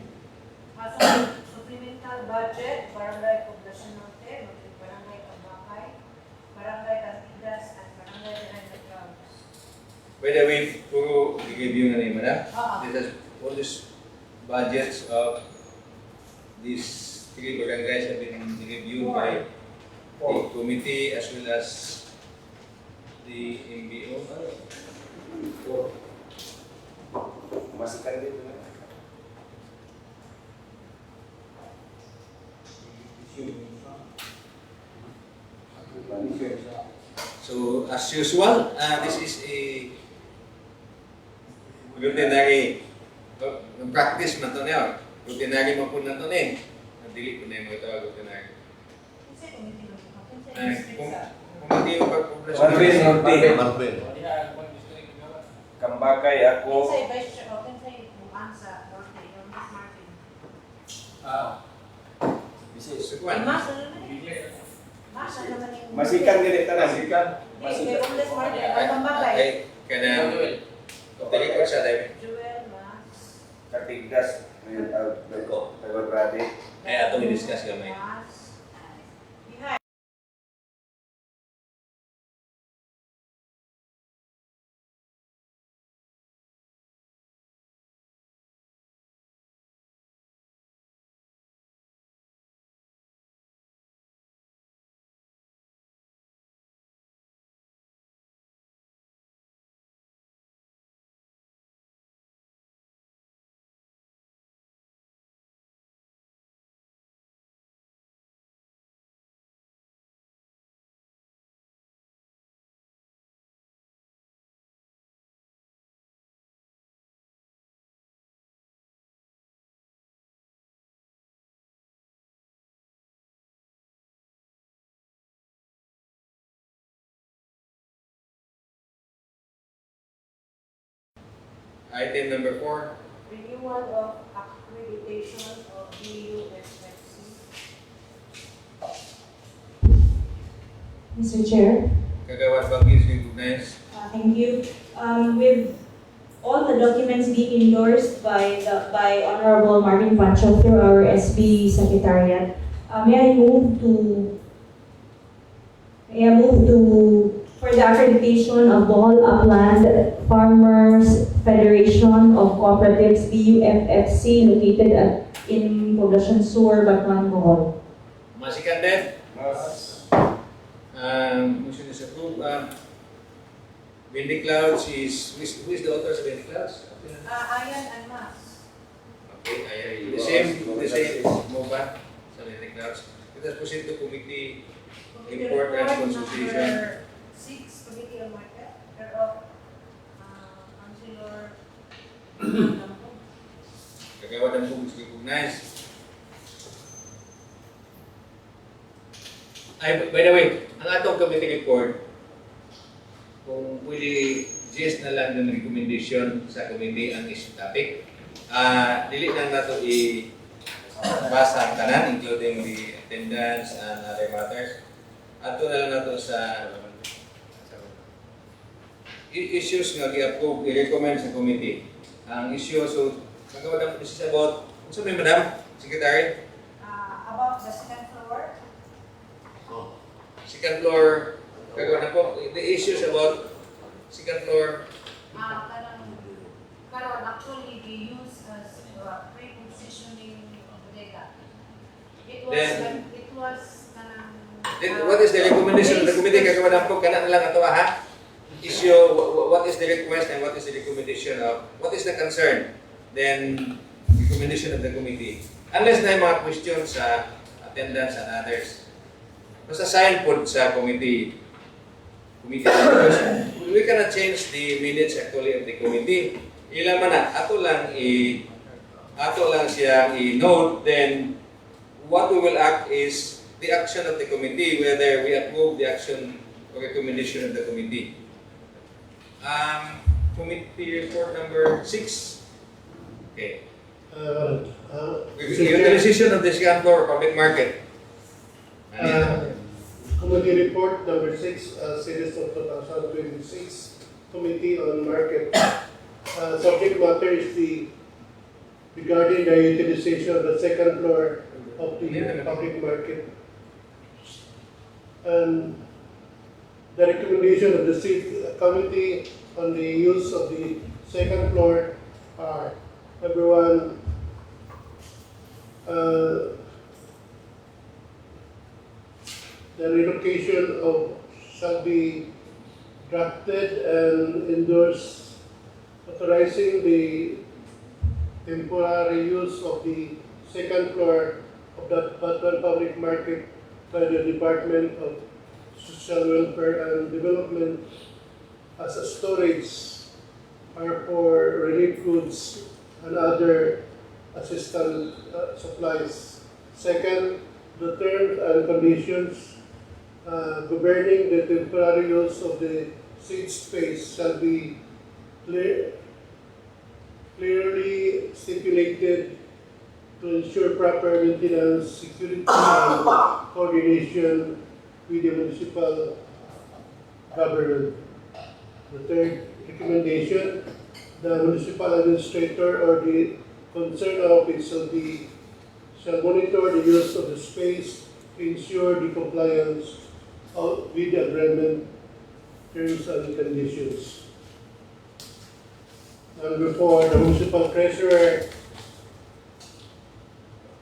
Supplemental budget, Barangay Poblacion Norte, Barangay Kabakay, Barangay Cantigas, at Barangay Miranda Crowds. By the way, puro i-review na ni Madam. Oo. This is all these budgets of these 3 barangays have been reviewed by the committee as well as the MBO. Masikan dito na. So as usual, this is a routinary practice man to niya. Routinary man po na to ni. Dili ko na yung mga tawag routinary. Kung hindi yung Marvin, Norte. Marvin. Kambakay ako. Kinsay Vice Chair, o kinsay buang sa Norte, yung Mas Martin. Mas, ano na yun? Mas, ano naman yung... Masikan dili tanan. Masikan. Kay Mas Martin, o Kambakay. Ay, kana dili ko sa live. Joel, Mas. Cantigas. Tagal Brade. Ay atong i-discuss gamay. Mas. Item number 4. Renewal of accreditation of BUSFC. Mr. Chair, Kagawad Bagis recognized. thank you. With all the documents being endorsed by Honorable Marvin Pancho through our SB Secretariat, may I move for the accreditation of Bohol Upland Farmers Federation of Cooperatives BUFFC located in Poblacion Sur, Batuan, Bohol. Masikan din. Motion is approved. Windy Clouds is, who is the author of Windy Clouds? Ayan and Mas. Okay, the same MOBA sa Windy Clouds. Let us proceed to committee import and consultation. 6, Committee on Market, thereof, Councilor Kagawad ang Bugis recognized. Ay, by the way, ang atong committee report, kung pwede GS na lang ng recommendation sa committee ang issue topic, dili lang nato i-basa ang tanan, including the attendance and other matters. Ato na lang nato sa issues nga i-approve, i-recommend sa committee. Ang issue, so, magkawad ang issues about, ano sabi, Madam Secretary? about the second floor. Second floor, gagawin na po. The issues about second floor. Karon actually they use as pre-positioning bodega. It was What is the recommendation of the committee? Gagawin na po, kana na lang ato ha? Issue, what is the request and what is the recommendation of, what is the concern? Then, recommendation of the committee. Unless na yung mga questions sa attendance and others. Basta sign po sa committee because we cannot change the minutes actually of the committee. Ilan man na, ato lang siya i-note, then what we will act is the action of the committee, whether we approve the action or recommendation of the committee. Committee report number 6. Okay. Utilization of the second floor public market. Committee report number 6, series of 2026, Committee on Market. Subject matter is the regarding the utilization of the second floor of the public market. And the recommendation of the city committee on the use of the second floor are: number one, the relocation of shall be drafted and endorsed, authorizing the temporary use of the second floor of the Batuan Public Market by the Department of Social Welfare and Development as a storage or for relief goods and other assistance supplies. Second, the terms and conditions governing the temporary use of the said space shall be clearly stipulated to ensure proper maintenance, security, and coordination with the municipal government. The third recommendation, the municipal administrator or the concerned office shall monitor the use of the space to ensure the compliance with the agreement terms and conditions. Number four, the municipal treasurer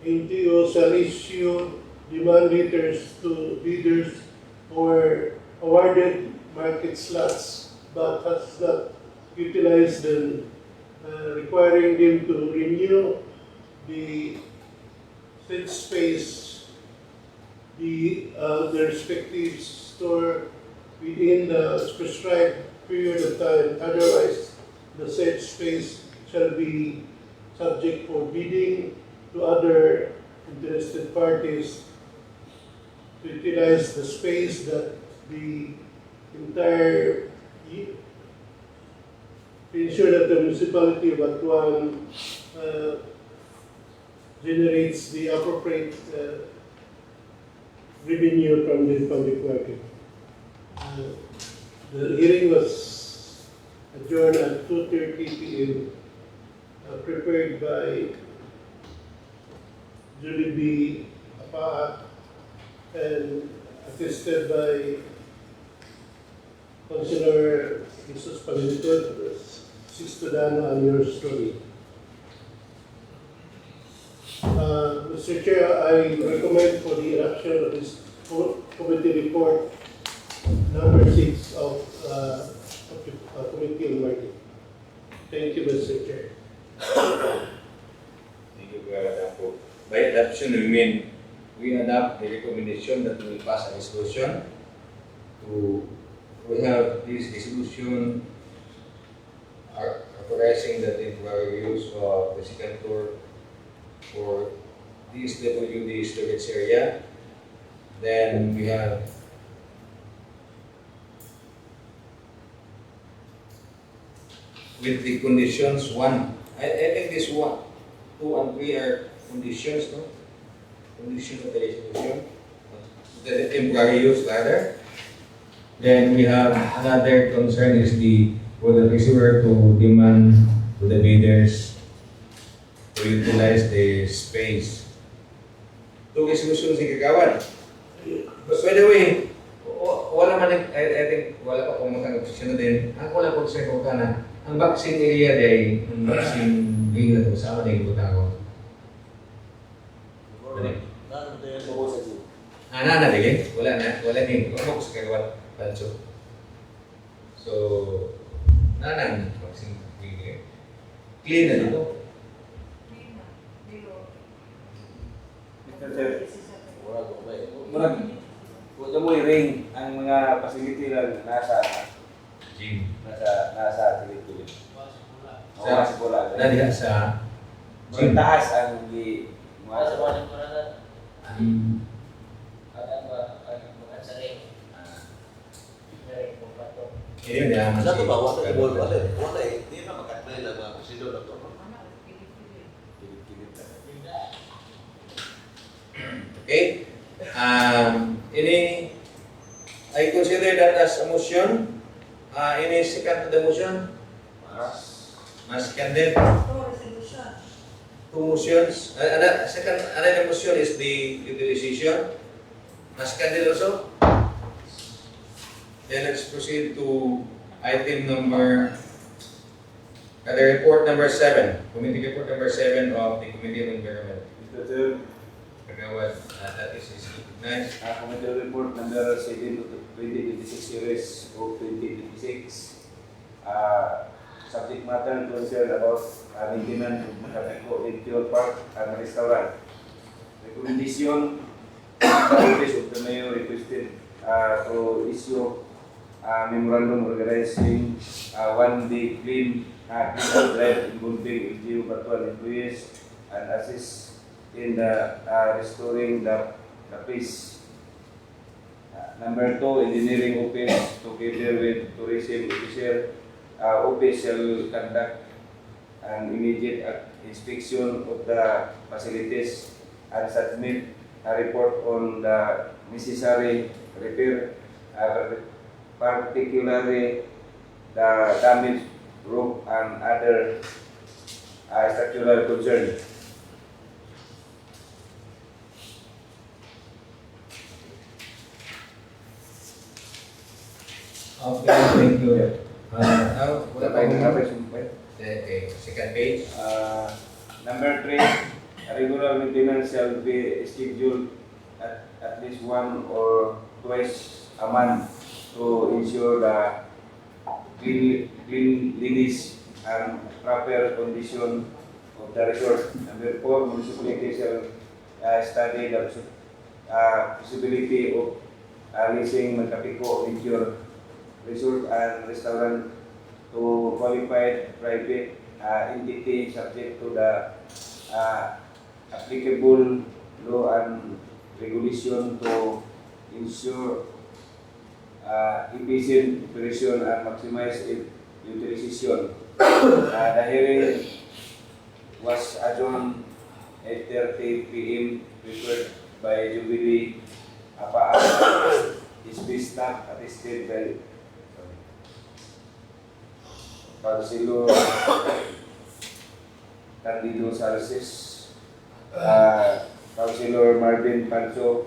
MTO shall issue demand letters to bidders or awarded market slots but has not utilized them, requiring them to renew the said space, the respective store within the prescribed period of time. Otherwise, the said space shall be subject for bidding to other interested parties to utilize the space that the entire to ensure that the municipality of Batuan generates the appropriate revenue from the public market. The hearing was adjourned at 2:30 p.m. Prepared by Julie B. Apaa and assisted by Councilor Jesus Palintod, Sistodano, and yours truly. Mr. Chair, I recommend for the adoption of this committee report number 6 of the Committee on Market. Thank you, Mr. Chair. Thank you, Kuya. By adoption, we mean we adopt the recommendation that we will pass a resolution we have this resolution authorizing the temporary use of the second floor for DSWD storage area. Then we have with the conditions I think this 1, 2, and 3 are conditions, no? Conditions of the resolution. The temporary use rather. Then we have another concern is for the receiver to demand to the bidders to utilize the space. Two resolutions si Kagawan. But by the way, wala man I think wala pa kung makakapsyon din. Ang wala po sa kung kana, ang vaccine area day, ang vaccine ring na to sa amin yung buta ko. Na dili, wala ni ako sa Kagawan Pancho. So, nanang vaccine ring. Clean na dito. Huwag mo i-ring ang mga facility lang nasa Gym. nasa tilit-tilit. Sa Bola. Dali sa Ang taas ang di mga Ini dia Sa ito ba, wala yung ball wallet? Wala eh, hindi na makaklay na mga kusidor na ito. Okay. Ini I consider that as a motion. Ini second to the motion. Mas seconded. Ito, resolution. two motions. Another motion is the utilization. Mas candid also. Then let's proceed to item number, the report number 7, committee report number 7 of the Committee on Environment. Mr. Chair, Kagawad, that is recognized. Committee report number 7 to 2026 series of 2026. Subject matter concern about maintenance of Makapeko Interior Park and Restaurant. Recommendation, the office of the mayor requested to issue memorandum organizing one-day clean drive involving LGU Batuan employees and assist in the restoring the place. Number 2, engineering office together with tourism officer office shall conduct an immediate inspection of the facilities and submit a report on the necessary repair, particularly the damaged roof and other structural concerns. Okay, thank you. Now, Wala tayong nakapay sumpay. Okay, second page. Number 3, regular maintenance shall be scheduled at least 1 or twice a month to ensure the cleanliness and proper condition of the resort. Number 4, municipality shall study the possibility of leasing Makapeko Interior Resort and Restaurant to qualified private entity subject to the applicable law and regulation to ensure efficient operation and maximize utilization. The hearing was adjourned 8:30 p.m. prepared by Jubilee Apaan, SB staff attested by Councilor Candido Salces, Councilor Marvin Panso,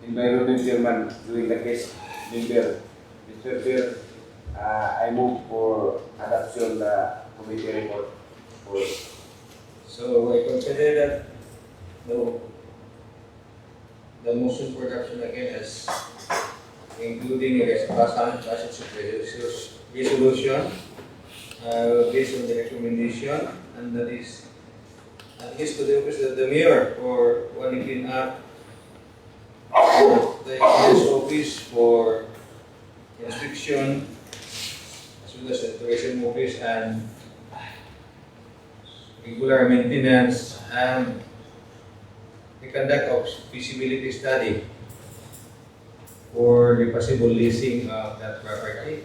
Environment Chairman during the case member. Mr. Chair, I move for adoption the committee report. So I consider that the motion for adoption again as including a passage of resolution based on the recommendation, and that is at least to the office of the mayor for one clean up, the engineer's office for inspection, as well as the tourism office and regular maintenance, and the conduct of feasibility study for the possible leasing of that property.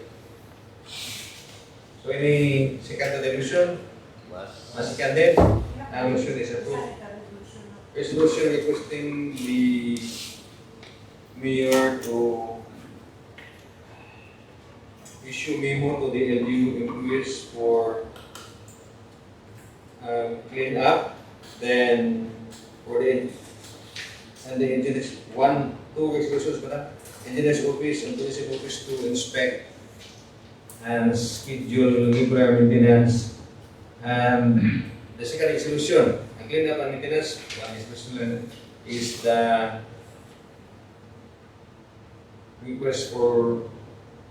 So any second to the motion? Mas seconded? Ang motion is approved. Resolution requesting the mayor to issue memo to the LGU employees for clean up, then for the engineers, 2 resolutions pa na. Engineers office and tourism office to inspect and schedule regular maintenance. The second resolution, ang clean up and maintenance, one resolution is the request for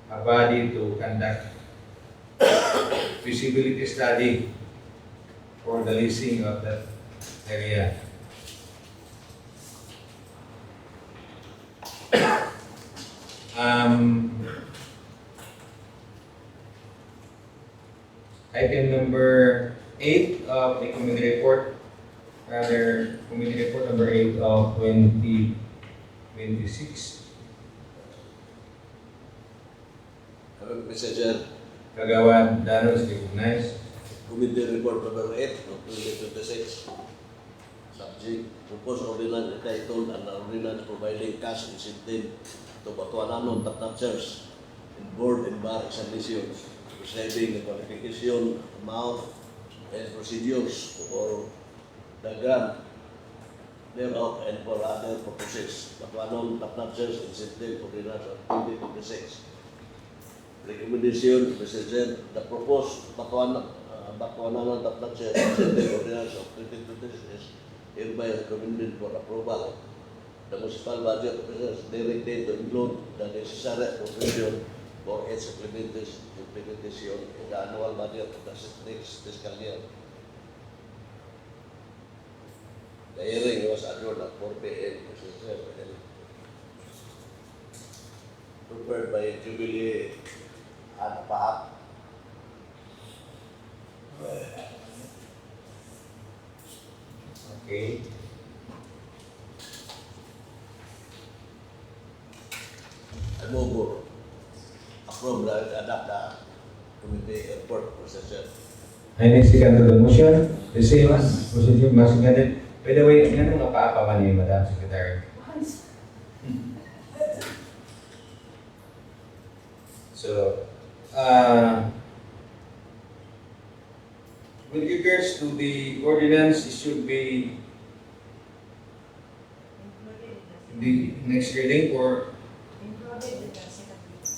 a body to conduct feasibility study for the leasing of that area. Item number 8 of the committee report, committee report number 8 of 2026. Mr. Chair, Kagawad Dano is recognized. Committee report number 8 of 2026. Subject, proposed ordinance entitled an ordinance providing cash incentive to Batuananon Tatnapsers in board and bar exhibitions prescribing the qualification, amount, and procedures for the grant thereof and for other purposes. Patuanon, Tapnapsers, Incentive for the of 2026. Recommendation, President, the proposed Batuanan Tapnapsers Incentive for the of 2026 is hereby recommended for approval. The municipal budget is directed to include the necessary provision for its implementation in the annual budget of the next fiscal year. The hearing was adjourned at 4 p.m. Prepared by Jubilee and Pahak. Okay. I move for approve the adopt the committee report procedure. Any second to the motion? The same procedure, mas ganit. By the way, ano nga paapa man ni Madam Secretary? So, with regards to the ordinance, it should be the next reading or Included in the second reading.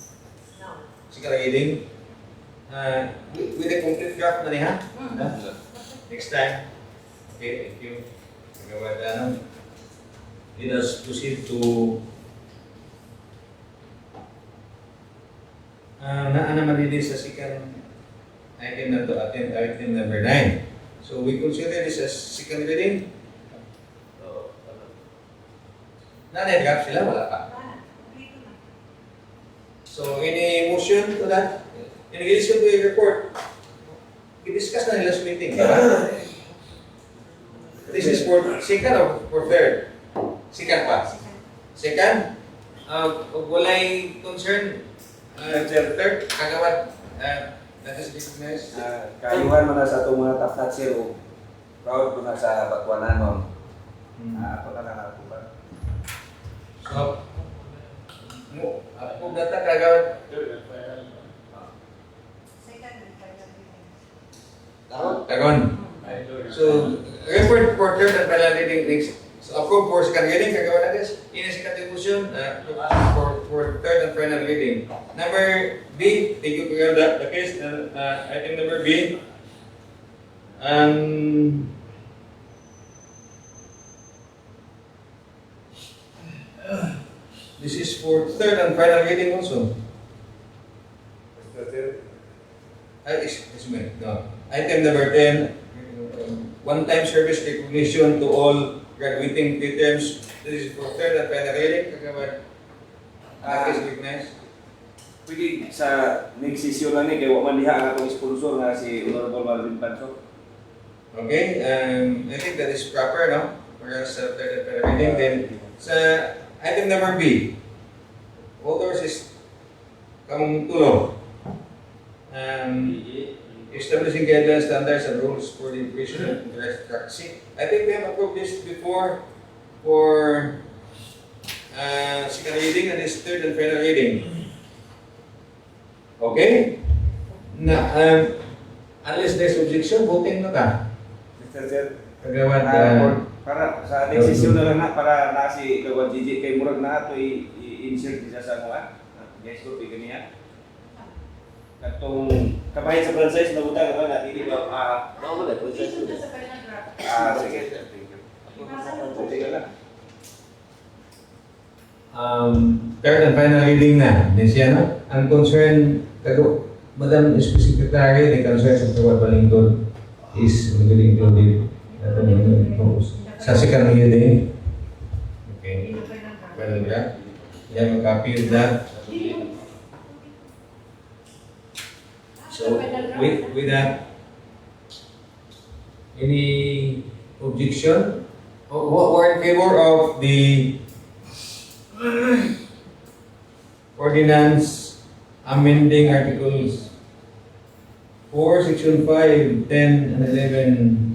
Now. second reading. With a complete draft na niya? Next time. Okay, thank you. Let us proceed to naman din sa second item na to, item number 9. So we consider this as second reading. Na-draft sila, wala pa. So any motion to that? In relation to your report, i-discuss na nila sa meeting, di ba? This is for second or for third? Second pa? Second? Walay concern? Third? Kagawad? That is recognized? Kayuhan mo na sa itong mga Tapnapser o proud ko na sa Batuananon. Ako na lang ako ba? So, kung data kagawad? Second and final reading. Karon. So, report for third and final reading next. So, approve for second reading, kagawad na guys. In a second motion for third and final reading. Number B, thank you for the case. Item number B. This is for third and final reading also. Excuse me. No. Item number 10. One-time service recognition to all graduating terms. This is for third and final reading. Kagawad. Is recognized. Pwede sa next session na ni, kaya waman diha ang atong sponsor na si Honorable Marvin Pancho. Okay, I think that is proper, no? Whereas third and final reading. Then, sa item number B, authors is kamong tulong. Establishing guidelines, standards, and rules for the operation of interest practicing. I think we have approved this before for second reading and this third and final reading. Okay? Na, unless there's objection, voting na ka. Mr. Chair, Kagawad. para sa next session na lang na, para na si Kagawad Gigi kay Murag na ito i-insert niya sa mga guest group, niya. Katong kabahin sa franchise na buta ka na hindi ba No, wala. Dito na sa final draft. sige. Thank you. Sige lang. Third and final reading na. Siya, no? Ang concern, Madam Secretary, the concern sa Kagawad Balington is already included sa second reading. Okay. Well, yeah. You have a copy of that. So, with that, any objection? Or in favor of the ordinance amending Articles 4, Section 5, 10, and 11,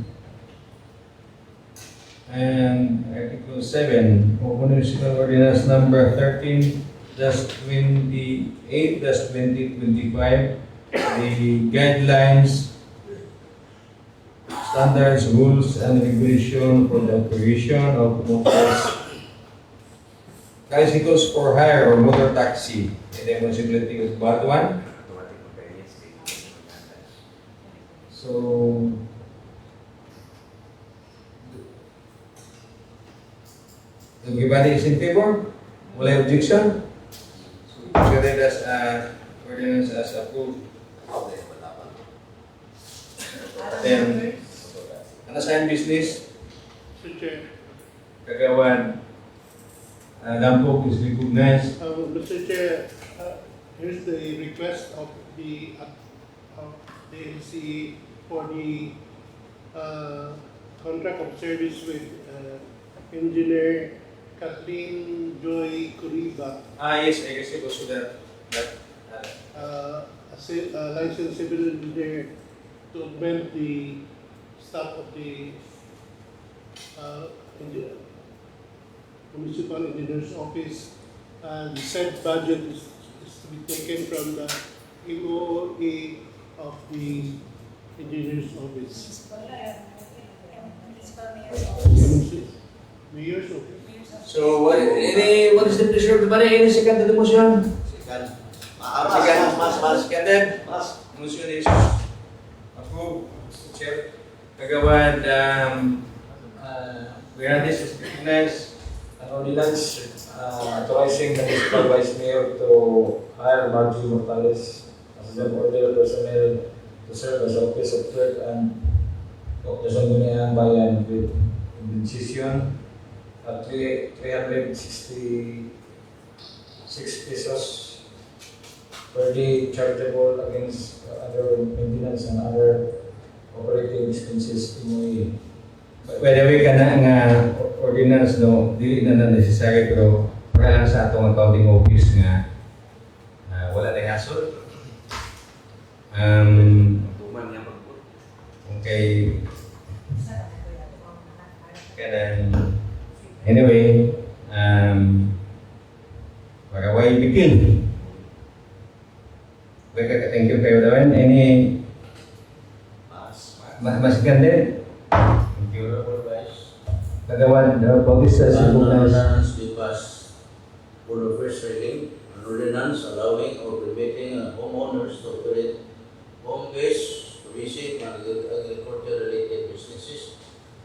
and Article 7 of Municipal Ordinance Number 13-28-2025 the guidelines, standards, rules, and regulation for the operation of tricycles for hire or motor taxi in the municipality of Butuan. So, everybody is in favor? Wala objection? Considered as ordinance as approved. Then, unassigned business, Mr. Chair, Kagawan, Lampok is recognized. Mr. Chair, here's the request of the LCE for the contract of service with engineer Kathleen Joy Kuriba, Yes, I guess it was to that. a licensed civil engineer, to augment the staff of the municipal engineer's office. And said budget is to be taken from the EOA of the engineer's office. Mayor's office. So, what is the pleasure of the body? Any second to the motion? Second. Seconded. Motion is approved. Mr. Chair. Kagawan, Hernandez is recognized. An ordinance authorizing the municipal vice mayor to hire Margie Mortales as an order personnel to serve as office of clerk and of the Sangguniang Bayan with compensation at 366 pesos per day chargeable against other maintenance and other operating expenses in By the way, kana nga ordinance no, dili na necessary pero para lang sa atong accounting office nga wala na hasol. Okay. Kanang anyway, magaway bigil. Thank you kayo daw. Any mas ganda. Kagawan, Bautista is An recognized. ordinance be passed for the first reading, an ordinance allowing or permitting homeowners to operate home-based, tourism, and agriculture-related businesses,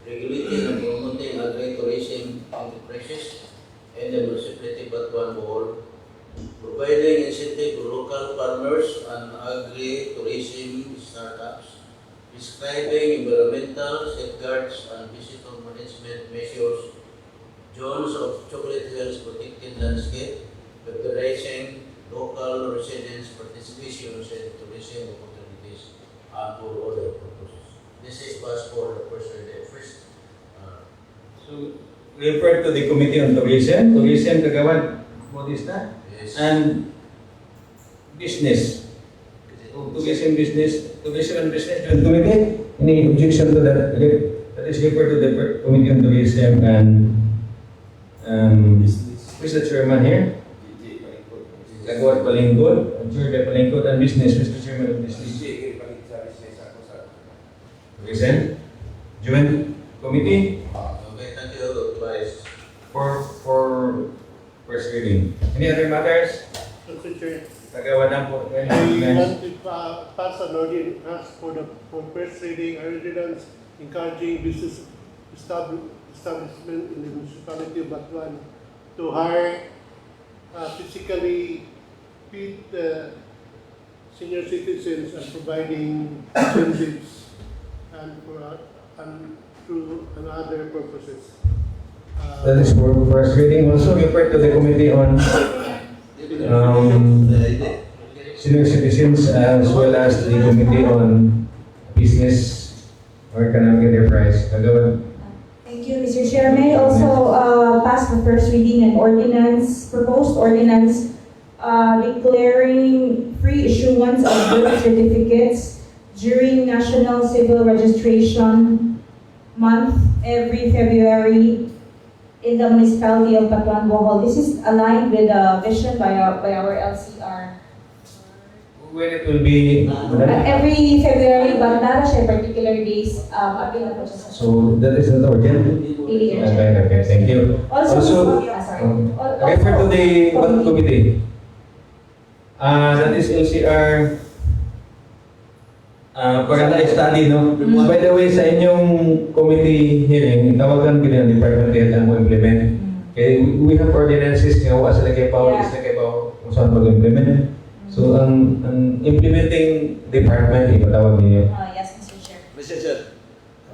regulating and promoting agri-tourism enterprises in the municipality of Butuan, Bohol, providing incentive to local farmers and agri-tourism startups, describing environmental safeguards and visitor management measures, zones of Chocolate Hills protected landscape, authorizing local residents' participation in tourism opportunities, and for other purposes. This is passed for the first reading. So, refer to the Committee on Tourism, Kagawan, Bautista, Yes. and Business. Tourism and Business Joint Committee. Any objection to that? That is referred to the Committee on Tourism and who is the chairman here? Lagwat Palingkod, Georgia Palingkod, and Business, Mr. Chairman of Business. Tourism Joint Committee Okay, thank you, Vice. for first reading. Any other matters? Mr. Chair, Kagawan na po. I want to pass an ordinance for first reading, ordinance encouraging business establishment in the municipality of Butuan to hire physically fit senior citizens and providing incentives and through other purposes. That is for first reading. Also refer to the Committee on Senior Citizens as well as the Committee on Business or Economic Enterprise. Kagawan. Thank you, Mr. Chair. May I also pass the first reading and proposed ordinance declaring free issuance of birth certificates during National Civil Registration Month every February in the municipality of Butuan, Bohol. This is aligned with the vision by our LCR. when it will be, Every February, but not siya particular days, appeal na po siya sa so that is not urgent? Pili na siya. Okay, thank you. Also, Also, sorry. refer to the what committee? That is LCR Paradise Study, no? By the way, sa inyong committee hearing, tawagan ko ng department head ang mo implement. Okay, we have ordinances nga wa sila kay Paul, is na kay Paul kung saan mag-implement. So, ang implementing department, ipatawag ninyo. Yes, Mr. Chair. Mr. Chair,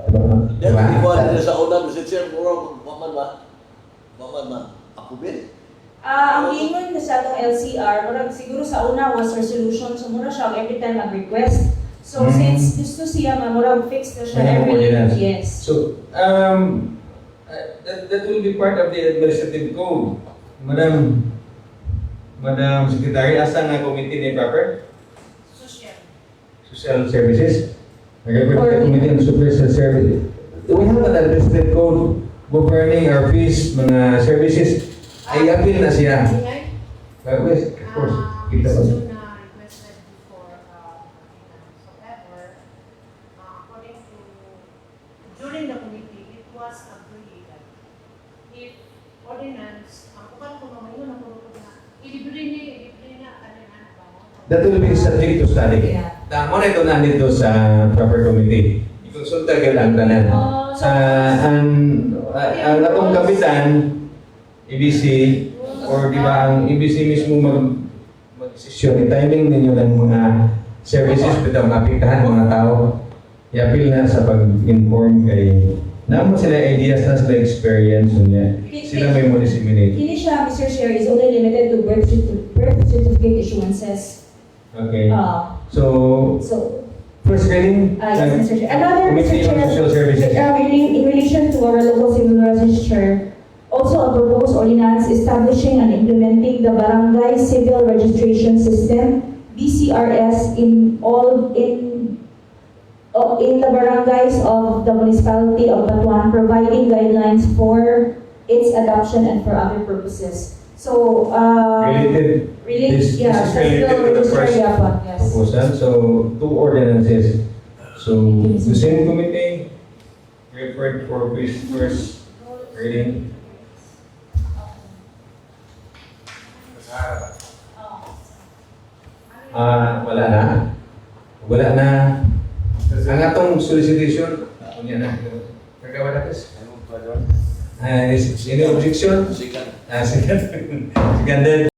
Diba? dahil ikaw nila sa una, Mr. Chair, puro baman ba? Ako bin. Ang ingon na sa atong LCR, murag siguro sa una was resolution, so mura siya every time mag-request. So since gusto siya, murag fixed na siya every year. Yes. So, that will be part of the administrative code. Madam Secretary, asa nga committee ni proper? Social Services. Nag-represent committee on social services. We have an administrative code governing our fees, mga services. Ay, appeal na siya. Yes, of course. Kita ba? Requested before, however, according to, during the committee, it was agreed that if ordinance, ang kukan ko naman yun, napulupod na, ilibre na, That will be subject to study. Tama na ito nandito sa proper committee. I-consulta kayo ang tanan. Sa ang atong kapitan, EBC, or di ba ang EBC mismo mag-desisyon, i-timing ninyo ng mga services pwede mapiktahan ng mga tao. I-appeal na sa pag-inform kay naman sila ideas na sila experience niya. Sila may mo disseminate. Hindi siya, Mr. Chair, is only limited to birth certificate issuances. Okay. So, first reading? yes, Mr. Chair. Another, Mr. Committee on Chair, Social Services. in relation to our local civil rights chair, also a proposed ordinance establishing and implementing the Barangay Civil Registration System, BCRS, in the barangays of the municipality of Batuan, providing guidelines for its adoption and for other purposes. So, This is related to the first proposal. So, two ordinances. So, the same committee referred for first reading. Wala na. Wala na. Ang atong solicitation, kunya na. Kagawa na kas. Any objection? Sikan. Second. Second.